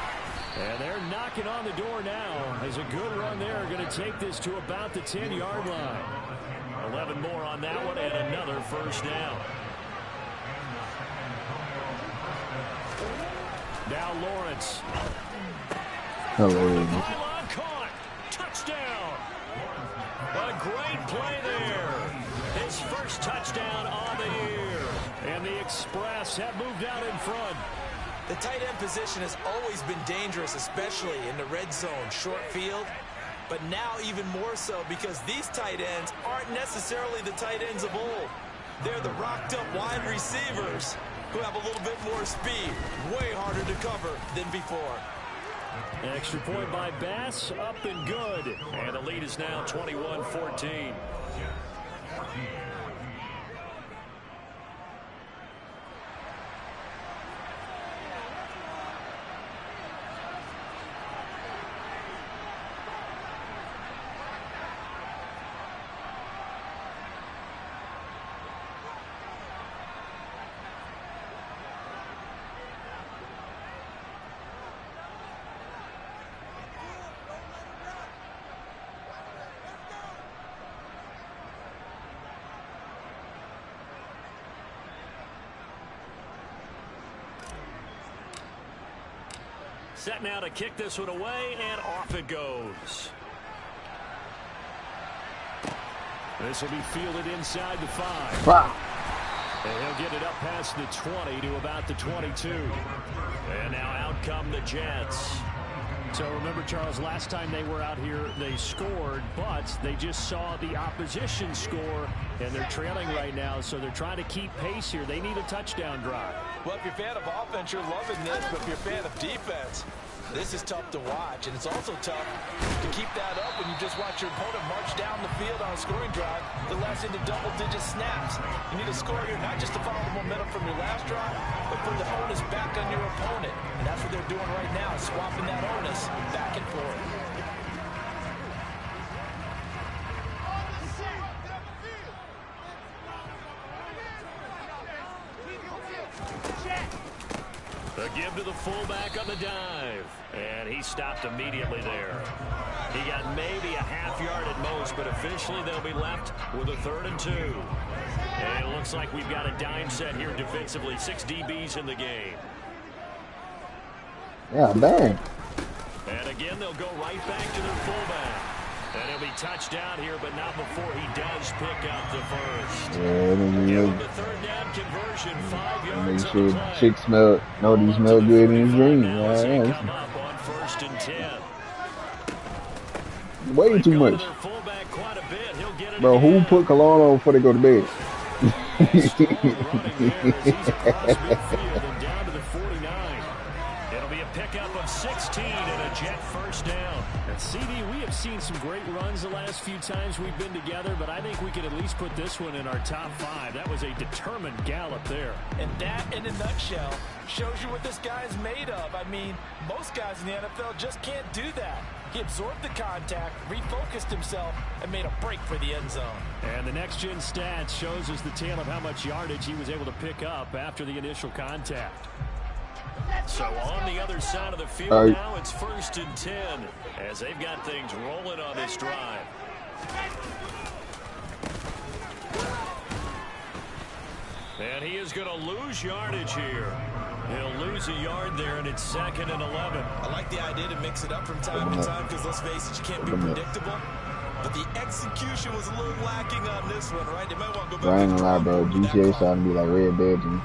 Speaker 4: And they're knocking on the door now. As a good run there, going to take this to about the 10-yard line. 11 more on that one, and another first down. Now Lawrence.
Speaker 1: Hello.
Speaker 4: Caught. Touchdown. A great play there. His first touchdown on the year. And the Express have moved out in front.
Speaker 5: The tight end position has always been dangerous, especially in the red zone, short field. But now even more so because these tight ends aren't necessarily the tight ends of old. They're the rocked-up wide receivers who have a little bit more speed. Way harder to cover than before.
Speaker 4: Extra point by Bass, up and good. And the lead is now 21-14. Set now to kick this one away, and off it goes. This will be fielded inside the 5.
Speaker 1: Wow.
Speaker 4: And he'll get it up past the 20 to about the 22. And now out come the Jets. So remember, Charles, last time they were out here, they scored, but they just saw the opposition score, and they're trailing right now, so they're trying to keep pace here. They need a touchdown drive.
Speaker 5: Well, if you're a fan of offense, you're loving this, but if you're a fan of defense, this is tough to watch, and it's also tough to keep that up when you just watch your opponent march down the field on a scoring drive that lasts into double-digit snaps. You need a score here not just to follow the momentum from your last drive, but put the onus back on your opponent, and that's what they're doing right now, swapping that onus back and forth.
Speaker 4: The give to the fullback on the dive. And he stopped immediately there. He got maybe a half yard at most, but officially they'll be left with a 3rd and 2. And it looks like we've got a dime set here defensively. 6 DBs in the game.
Speaker 1: Yeah, bang.
Speaker 4: And again, they'll go right back to their fullback. And he'll be touched down here, but not before he does pick up the first.
Speaker 1: Yeah,
Speaker 4: Give him the 3rd down conversion, 5 yards
Speaker 1: make
Speaker 4: on the
Speaker 1: sure
Speaker 4: play.
Speaker 1: Chick smell. No, these smell good in his dreams. Yeah,
Speaker 4: Come up on 1st and 10.
Speaker 1: way too
Speaker 4: Go to
Speaker 1: much.
Speaker 4: their fullback quite a bit. He'll get it
Speaker 1: Bro, who put cologne on before they go to bed?
Speaker 4: Down to the 49. It'll be a pickup of 16 and a Jet first down. And CD, we have seen some great runs the last few times we've been together, but I think we can at least put this one in our top 5. That was a determined gallop there.
Speaker 5: And that, in a nutshell, shows you what this guy's made of. I mean, most guys in the NFL just can't do that. He absorbed the contact, refocused himself, and made a break for the end zone.
Speaker 4: And the next-gen stats shows us the tale of how much yardage he was able to pick up after the initial contact. So on the other side of the field now, it's 1st and 10 as they've got things rolling on this drive. And he is going to lose yardage here. He'll lose a yard there, and it's 2nd and 11.
Speaker 5: I like the idea to mix it up from time to time because, let's face it, you can't be predictable. But the execution was a little lacking on this one, right? They might want to go back.
Speaker 1: I ain't gonna lie, bro. GTA starting to be like Red Dead to me.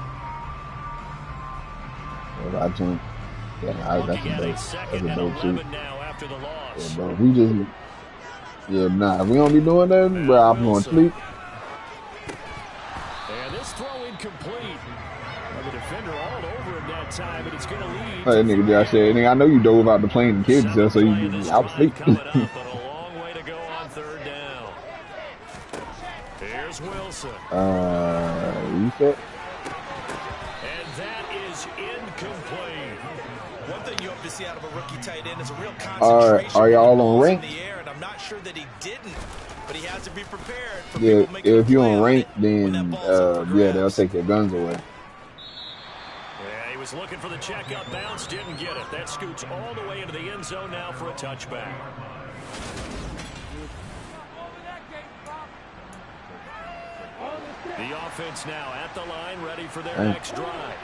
Speaker 1: Yeah, I think. Yeah, that's a dope shoot. Yeah, bro. We just. Yeah, nah. If we don't be doing that, bro, I'm going to sleep.
Speaker 4: And this throw incomplete. The defender all over him that time, but it's going to lead.
Speaker 1: That nigga just said, nigga, I know you dove out the plane and kids just so you out sleep.
Speaker 4: Here's Wilson.
Speaker 1: Reset.
Speaker 5: And that is incomplete. One thing you hope to see out of a rookie tight end is a real concentration.
Speaker 1: Are y'all on rank?
Speaker 5: In the air, and I'm not sure that he didn't, but he has to be prepared for
Speaker 1: Yeah, if you're on rank,
Speaker 5: when
Speaker 1: then yeah, they'll take their guns away.
Speaker 4: Yeah, he was looking for the check up bounce, didn't get it. That scoots all the way into the end zone now for a touchback. The offense now at the line, ready for their next drive.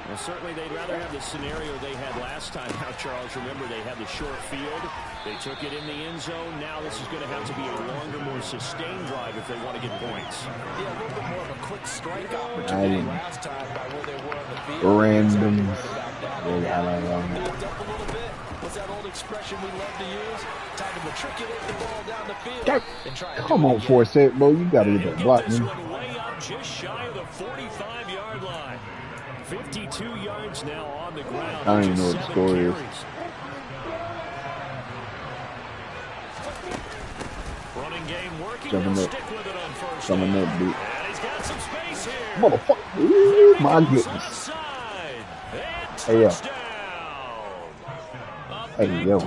Speaker 4: Well, certainly they'd rather have the scenario they had last time. Now, Charles, remember they had the short field. They took it in the end zone. Now this is going to have to be a longer, more sustained drive if they want to get points.
Speaker 5: Yeah, a little bit more of a quick strike opportunity last time by where they were on the field.
Speaker 1: Random.
Speaker 5: What's that old expression we love to use? Time to matriculate the ball down the field.
Speaker 1: Come on, Forsett, bro. You got to get that block, man.
Speaker 4: Way up just shy of the 45-yard line. 52 yards now on the ground.
Speaker 1: I don't even know what the score is.
Speaker 4: Running game working.
Speaker 1: Jumping up.
Speaker 4: Stick with it on first.
Speaker 1: Coming up, dude.
Speaker 4: And he's got some space here.
Speaker 1: Motherfucker. Ooh, my goodness. Hey, yo. Hey, yo.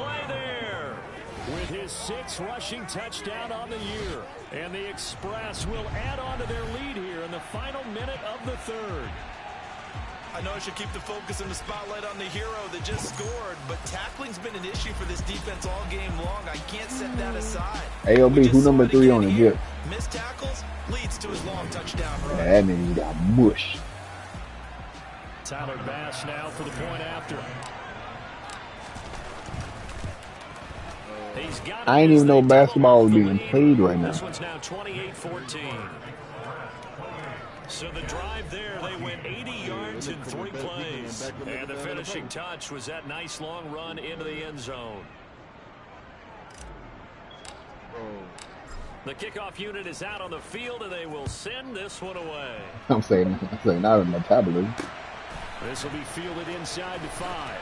Speaker 4: With his 6th rushing touchdown on the year. And the Express will add on to their lead here in the final minute of the 3rd.
Speaker 5: I know I should keep the focus and the spotlight on the hero that just scored, but tackling's been an issue for this defense all game long. I can't set that aside.
Speaker 1: AOB, who number 3 on the Jets?
Speaker 5: Missed tackles leads to his long touchdown run.
Speaker 1: Yeah, that nigga got mush.
Speaker 4: Tyler Bass now for the point after.
Speaker 1: I ain't even know basketball was being played right now.
Speaker 4: This one's now 28-14. So the drive there, they went 80 yards in 3 plays. And the finishing touch was that nice long run into the end zone. The kickoff unit is out on the field, and they will send this one away.
Speaker 1: I'm saying not in my tablet.
Speaker 4: This will be fielded inside the 5.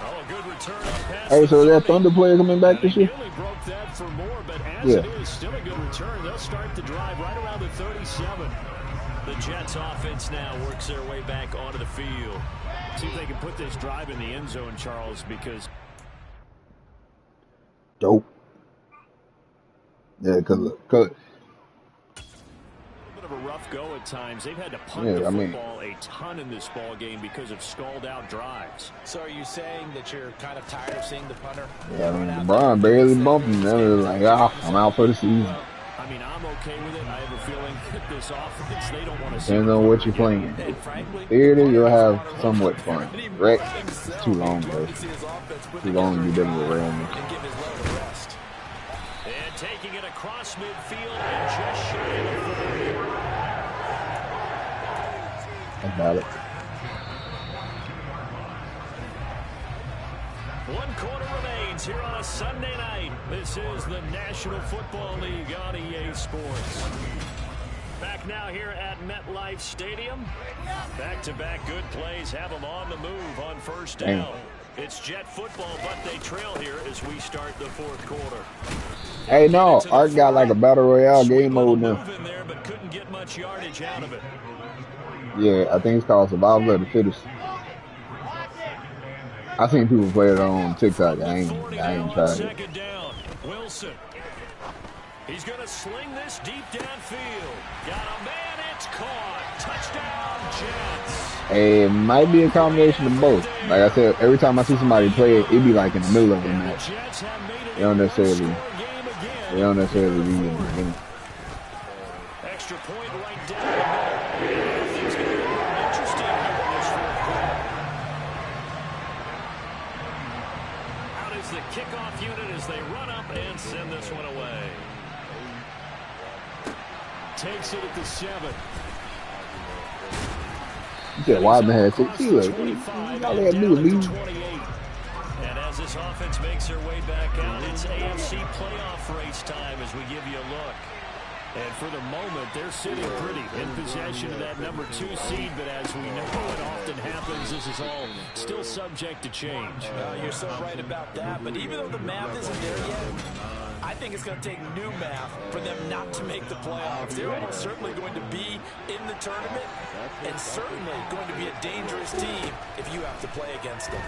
Speaker 4: Oh, a good return up past.
Speaker 1: Hey, so is that Thunder player coming back this year?
Speaker 4: Really broke that for more, but as it is, still a good return. They'll start the drive right around the 37. The Jets offense now works their way back onto the field. See if they can put this drive in the end zone, Charles, because
Speaker 1: dope. Yeah, because
Speaker 4: of a rough go at times. They've had to punt the football a ton in this ball game because of stalled out drives.
Speaker 5: So are you saying that you're kind of tired of seeing the punter?
Speaker 1: Yeah, I mean, LeBron barely bumped him. Then it was like, I'm out for the season.
Speaker 4: I mean, I'm okay with it. I have a feeling that this offense, they don't want to see.
Speaker 1: Depends on what you're playing. Theater, you'll have somewhat fun. Rec, too long, bro. Too long to be dealing with randomness.
Speaker 4: And taking it across midfield and just shy of the 40.
Speaker 1: About it.
Speaker 4: 1 quarter remains. Saints here on a Sunday night. This is the National Football League on EA Sports. Back now here at MetLife Stadium. Back-to-back good plays have them on the move on first down. It's Jet football, but they trail here as we start the fourth quarter.
Speaker 1: Hey, no, Art got like a Battle Royale game mode now.
Speaker 4: In there, but couldn't get much yardage out of it.
Speaker 1: Yeah, I think it's called Survival of the Fittest. I seen people play it on TikTok. I ain't tried it.
Speaker 4: Wilson. He's going to sling this deep downfield. Got a man, it's caught. Touchdown, Jets.
Speaker 1: It might be a combination of both. Like I said, every time I see somebody play it, it be like in the middle of the match. They don't necessarily be in the beginning.
Speaker 4: Extra point right down the middle. Things going to be interesting here in this fourth quarter. Out is the kickoff unit as they run up and send this one away. Takes it at the 7.
Speaker 1: You said Wiseman had 6. He like, all they had to do was leave.
Speaker 4: And as this offense makes their way back out, it's AFC playoff race time as we give you a look. And for the moment, they're sitting pretty in possession of that number 2 seed. But as we know, it often happens, this is all still subject to change.
Speaker 5: You're so right about that. But even though the math isn't there yet, I think it's going to take new math for them not to make the playoffs. They're almost certainly going to be in the tournament and certainly going to be a dangerous team if you have to play against them.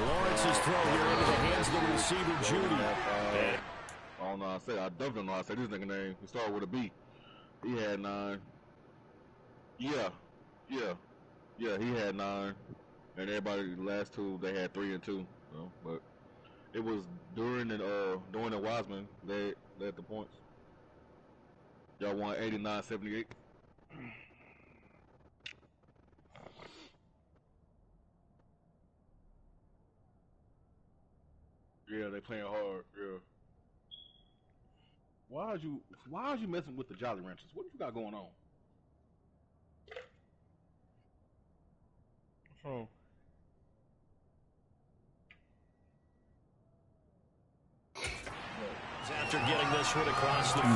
Speaker 4: Lawrence's throw here into the hands of the receiver, Judy.
Speaker 6: I don't know how I say. I definitely don't know how I say this nigga name. He started with a B. He had 9. Yeah, he had 9. And everybody, the last 2, they had 3 and 2. So, but it was during the Wiseman led the points. Y'all won 89-78. Yeah, they playing hard. Yeah. Why are you messing with the Jolly Ranchers? What you got going on? Oh.
Speaker 4: After getting this one across the 40.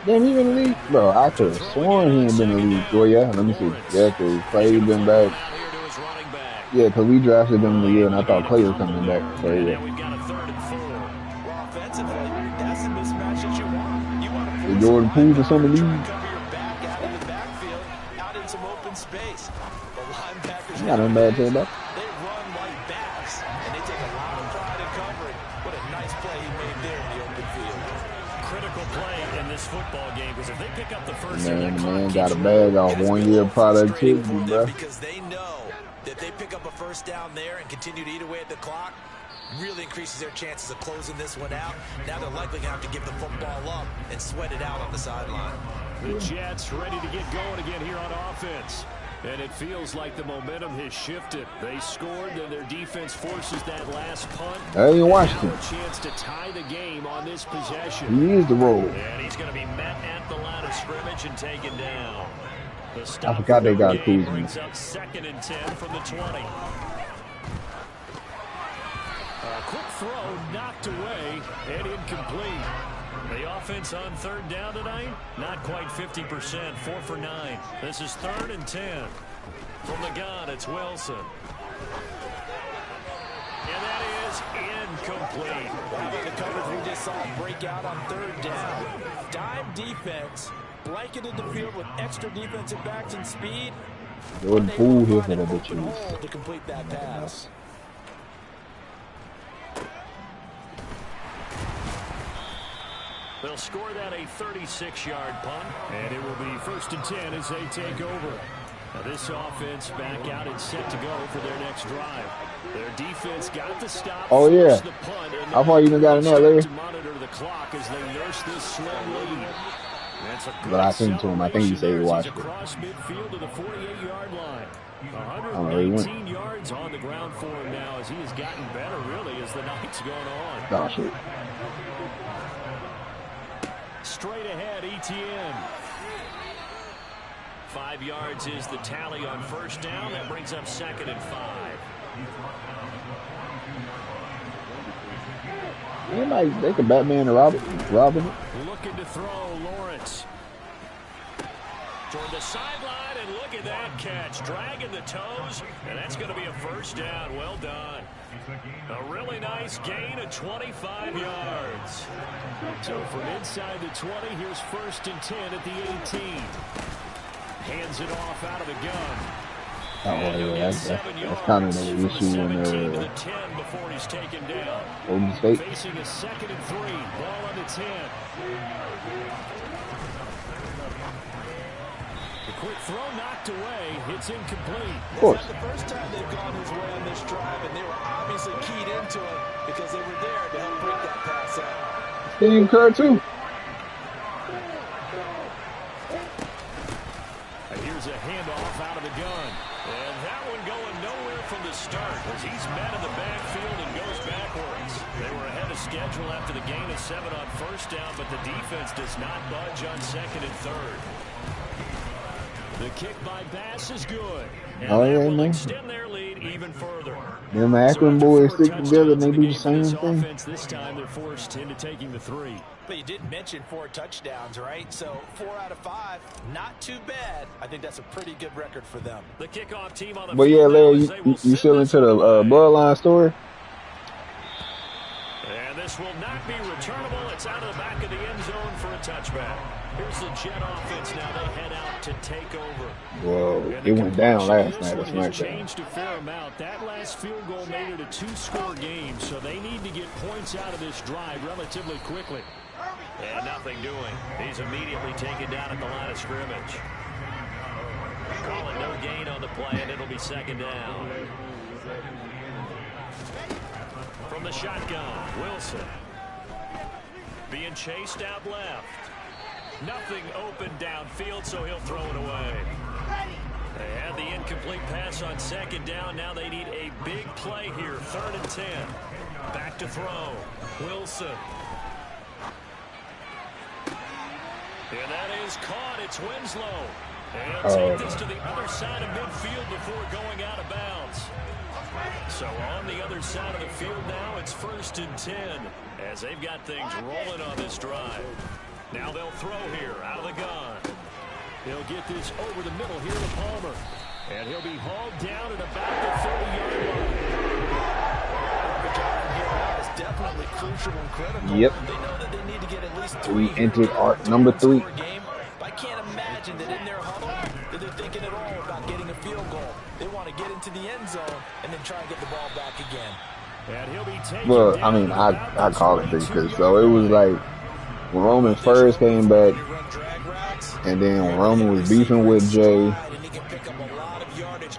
Speaker 1: Damn, he in the league? Bro, I could have sworn he ain't been in the league. Well, yeah, let me see. Yeah, because Clay been back. Yeah, because we drafted him in the year, and I thought Clay was coming back. So, yeah.
Speaker 5: We've got a 3rd and 4. Well, offensively, that's the mismatch that you want. You want to
Speaker 1: the Jordan Poole or something.
Speaker 5: cover your back out in the backfield, out in some open space. The linebackers,
Speaker 1: Not nothing bad to say about.
Speaker 5: they run like bats, and they take a lot of pride in covering. What a nice play he made there in the open field.
Speaker 4: Critical play in this football game because if they pick up the first,
Speaker 1: Man got a bag off 1 year productivity, bro.
Speaker 5: Because they know that they pick up a first down there and continue to eat away at the clock, really increases their chances of closing this one out. Now they're likely going to have to give the football up and sweat it out on the sideline.
Speaker 4: The Jets ready to get going again here on offense. And it feels like the momentum has shifted. They scored, and their defense forces that last punt.
Speaker 1: Hey, Washington.
Speaker 4: Now a chance to tie the game on this possession.
Speaker 1: He is the roll.
Speaker 4: And he's going to be met at the line of scrimmage and taken down. The
Speaker 1: I forgot they got Kuzma.
Speaker 4: brings up 2nd and 10 from the 20. A quick throw knocked away and incomplete. The offense on 3rd down tonight, not quite 50%, 4 for 9. This is 3rd and 10. From the gun, it's Wilson. And that is incomplete.
Speaker 5: How about the coverage we just saw break out on 3rd down? Dime defense, blanketed the field with extra defensive backs and speed.
Speaker 1: Jordan Poole here for the bitches.
Speaker 5: To complete that pass.
Speaker 4: They'll score that a 36-yard punt, and it will be 1st and 10 as they take over. Now this offense back out and set to go for their next drive. Their defense got the stop.
Speaker 1: Oh yeah,
Speaker 4: the punt, and
Speaker 1: how far you got in there, Larry?
Speaker 4: to monitor the clock as they nurse this slim lead. That's a good
Speaker 1: But I think to him, I think he said he watched it.
Speaker 4: Across midfield to the 48-yard line.
Speaker 1: 118
Speaker 4: yards on the ground for him now as he has gotten better really as the night's gone on.
Speaker 1: Oh shit.
Speaker 4: Straight ahead, Etienne. 5 yards is the tally on first down. That brings up 2nd and 5.
Speaker 1: Anybody think of Batman and Robin?
Speaker 4: Looking to throw, Lawrence. Toward the sideline, and look at that catch. Dragging the toes, and that's going to be a first down. Well done. A really nice gain of 25 yards. So from inside the 20, here's 1st and 10 at the 18. Hands it off out of the gun.
Speaker 1: Oh, yeah, that's kind of the issue in
Speaker 4: the 10 before he's taken down.
Speaker 1: Golden State.
Speaker 4: Facing a 2nd and 3. Ball on the 10. The quick throw knocked away. It's incomplete.
Speaker 1: Of course.
Speaker 5: It's not the first time they've gone his way on this drive, and they were obviously keyed into it because they were there to help break that pass out.
Speaker 1: Steve Kerr, too.
Speaker 4: Here's a handoff out of the gun. And that one going nowhere from the start as he's met in the backfield and goes backwards. They were ahead of schedule after the gain of 7 on first down, but the defense does not budge on 2nd and 3rd. The kick by Bass is good. And
Speaker 1: oh, yeah,
Speaker 4: will
Speaker 1: man.
Speaker 4: Extend their lead even further.
Speaker 1: Them Akron boys stick together and they do the same thing.
Speaker 4: This time they're forced into taking the 3.
Speaker 5: But you did mention 4 touchdowns, right? So 4 out of 5, not too bad. I think that's a pretty good record for them.
Speaker 4: The kickoff team on the
Speaker 1: But yeah, Larry, you still into the bloodline story?
Speaker 4: And this will not be returnable. It's out of the back of the end zone for a touchback. Here's the Jet offense now. They head out to take over.
Speaker 1: Well, it went down last night. It's not
Speaker 4: changed a fair amount. That last field goal made it a 2-score game, so they need to get points out of this drive relatively quickly. And nothing doing. He's immediately taken down at the line of scrimmage. Calling no gain on the play, and it'll be 2nd down. From the shotgun, Wilson. Being chased out left. Nothing open downfield, so he'll throw it away. They had the incomplete pass on 2nd down. Now they need a big play here. 3rd and 10. Back to throw. Wilson. And that is caught. It's Winslow. And he'll take this to the other side of midfield before going out of bounds. So on the other side of the field now, it's 1st and 10 as they've got things rolling on this drive. Now they'll throw here out of the gun. He'll get this over the middle here to Palmer. And he'll be hauled down at about the 30-yard line.
Speaker 5: It's definitely crucial and critical.
Speaker 1: Yep.
Speaker 5: They know that they need to get at least 3.
Speaker 1: We entered arc number 3.
Speaker 5: I can't imagine that in their huddle that they're thinking at all about getting a field goal. They want to get into the end zone and then try and get the ball back again.
Speaker 4: And he'll be taken
Speaker 1: Well, I mean, I call it because so it was like when Roman first came back, and then when Roman was beefing with Jay,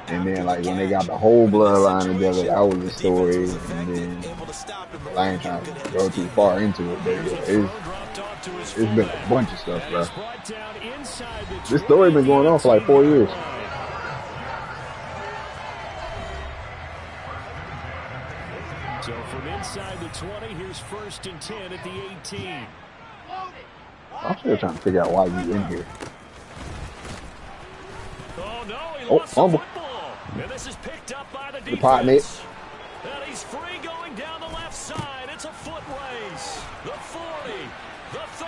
Speaker 1: and then like when they got the whole bloodline together, that was the story. And then I ain't trying to go too far into it, but it's been a bunch of stuff, bro. This story been going on for like 4 years.
Speaker 4: So from inside the 20, here's 1st and 10 at the 18.
Speaker 1: I'm still trying to figure out why you in here.
Speaker 4: Oh no, he lost the football. And this is picked up by the defense. And he's free going down the left side. It's a foot race. The 40, the 30.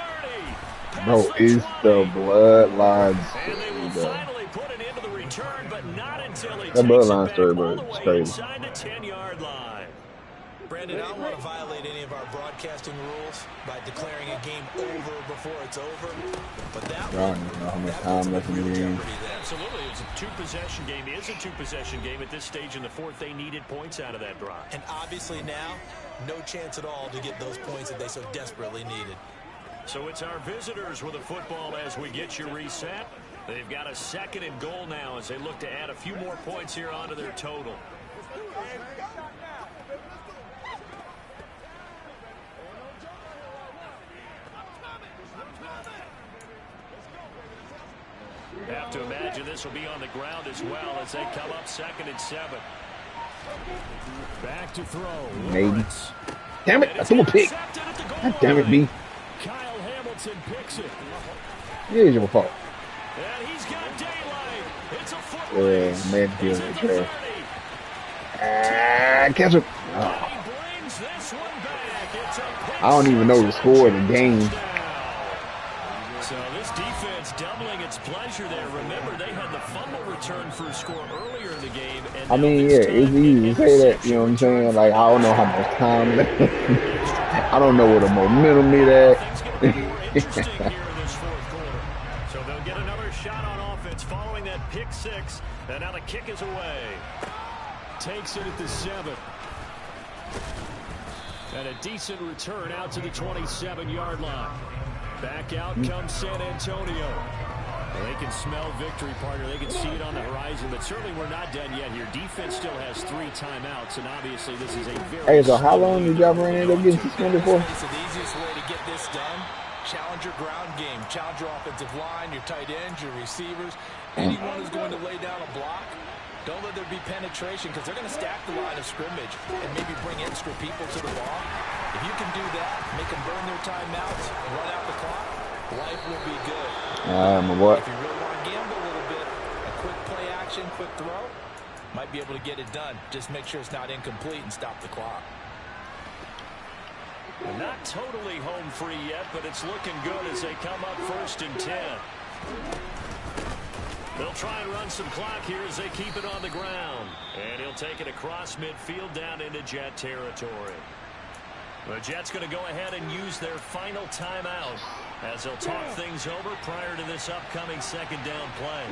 Speaker 1: Bro, is the bloodlines.
Speaker 4: And they will finally put it into the return, but not until he
Speaker 1: that bloodline story,
Speaker 4: all
Speaker 1: bro,
Speaker 4: the
Speaker 1: it's
Speaker 4: way
Speaker 1: crazy.
Speaker 4: inside the 10-yard line.
Speaker 5: Brandon, I don't want to violate any of our broadcasting rules by declaring a game over before it's over, but that
Speaker 1: I don't even know how much time left in the game.
Speaker 4: Absolutely, it's a two-possession game. It is a two-possession game at this stage in the 4th. They needed points out of that drive.
Speaker 5: And obviously now, no chance at all to get those points that they so desperately needed.
Speaker 4: So it's our visitors with the football as we get you reset. They've got a 2nd and goal now as they look to add a few more points here onto their total. Have to imagine this will be on the ground as well as they come up 2nd and 7. Back to throw.
Speaker 1: Maybe. Damn it, I threw a pick. God damn it, B.
Speaker 4: Kyle Hamilton picks it.
Speaker 1: It is your fault.
Speaker 4: And he's got daylight.
Speaker 1: Mayfield is trash. Catch him. Oh. I don't even know the score of the game.
Speaker 4: So this defense doubling its pleasure there. Remember, they had the fumble return for a score earlier in the game. And
Speaker 1: I mean, yeah, it's easy to say that, you know what I'm saying? Like, I don't know how much time left. I don't know what the momentum is at.
Speaker 4: So they'll get another shot on offense following that pick six. And now the kick is away. Takes it at the 7. And a decent return out to the 27-yard line. Back out comes San Antonio. Well, they can smell victory, partner. They can see it on the horizon, but certainly we're not done yet here. Defense still has 3 timeouts, and obviously this is a very...
Speaker 1: Hey, so how long did y'all end up getting suspended for?
Speaker 5: It's the easiest way to get this done. Challenge your ground game. Challenge your offensive line, your tight ends, your receivers. Anyone who's going to lay down a block, don't let there be penetration because they're going to stack the line of scrimmage and maybe bring extra people to the ball. If you can do that, make them burn their timeouts, run out the clock, life will be good.
Speaker 1: My boy.
Speaker 5: If you really want to gamble a little bit, a quick play action, quick throw, might be able to get it done. Just make sure it's not incomplete and stop the clock.
Speaker 4: Not totally home free yet, but it's looking good as they come up 1st and 10. They'll try and run some clock here as they keep it on the ground. And he'll take it across midfield down into Jet territory. The Jets going to go ahead and use their final timeout as they'll talk things over prior to this upcoming 2nd down play.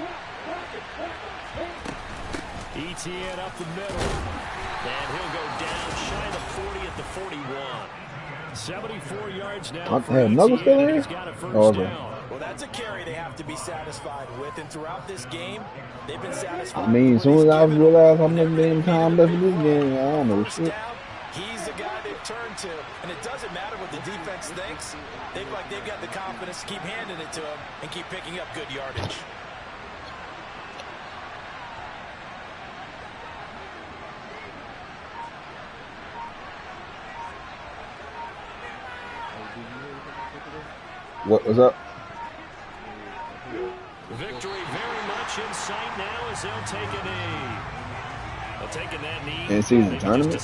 Speaker 4: ETN up the middle. And he'll go down shy of the 40 at the 41. 74 yards now.
Speaker 1: Another still in? Oh, okay.
Speaker 5: Well, that's a carry they have to be satisfied with, and throughout this game, they've been satisfied.
Speaker 1: I mean, as soon as I realized how much damn time left in this game, I don't know shit.
Speaker 5: He's the guy they've turned to, and it doesn't matter what the defense thinks. They feel like they've got the confidence to keep handing it to him and keep picking up good yardage.
Speaker 1: What's up?
Speaker 4: Victory very much in sight now as they'll take a knee. Well, taking that knee
Speaker 1: in season tournament?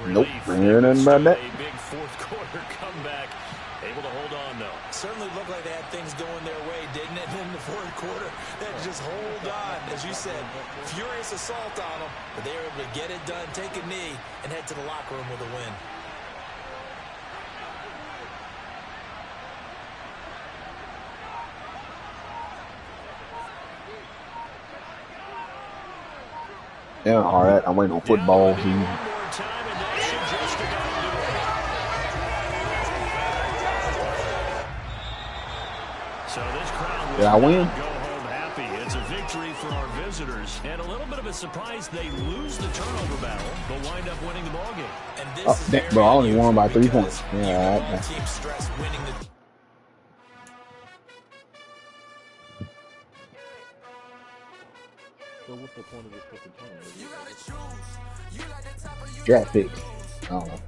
Speaker 1: Nope. Hear nothing about that.
Speaker 4: A big 4th quarter comeback. Able to hold on, though.
Speaker 5: Certainly looked like they had things going their way, didn't it? In the 4th quarter, they had to just hold on. As you said, furious assault on them, but they were able to get it done, take a knee, and head to the locker room with a win.
Speaker 1: Yeah, all right. I'm waiting on football season. Did I win?
Speaker 4: Go home happy. It's a victory for our visitors, and a little bit of a surprise. They lose the turnover battle, but wind up winning the ball game.
Speaker 5: And this
Speaker 1: oh, bro, I only won by 3 points. Yeah, all right.
Speaker 5: Team stress winning the.
Speaker 6: So what's the point of this fucking tournament?
Speaker 1: Draft picks. I don't know.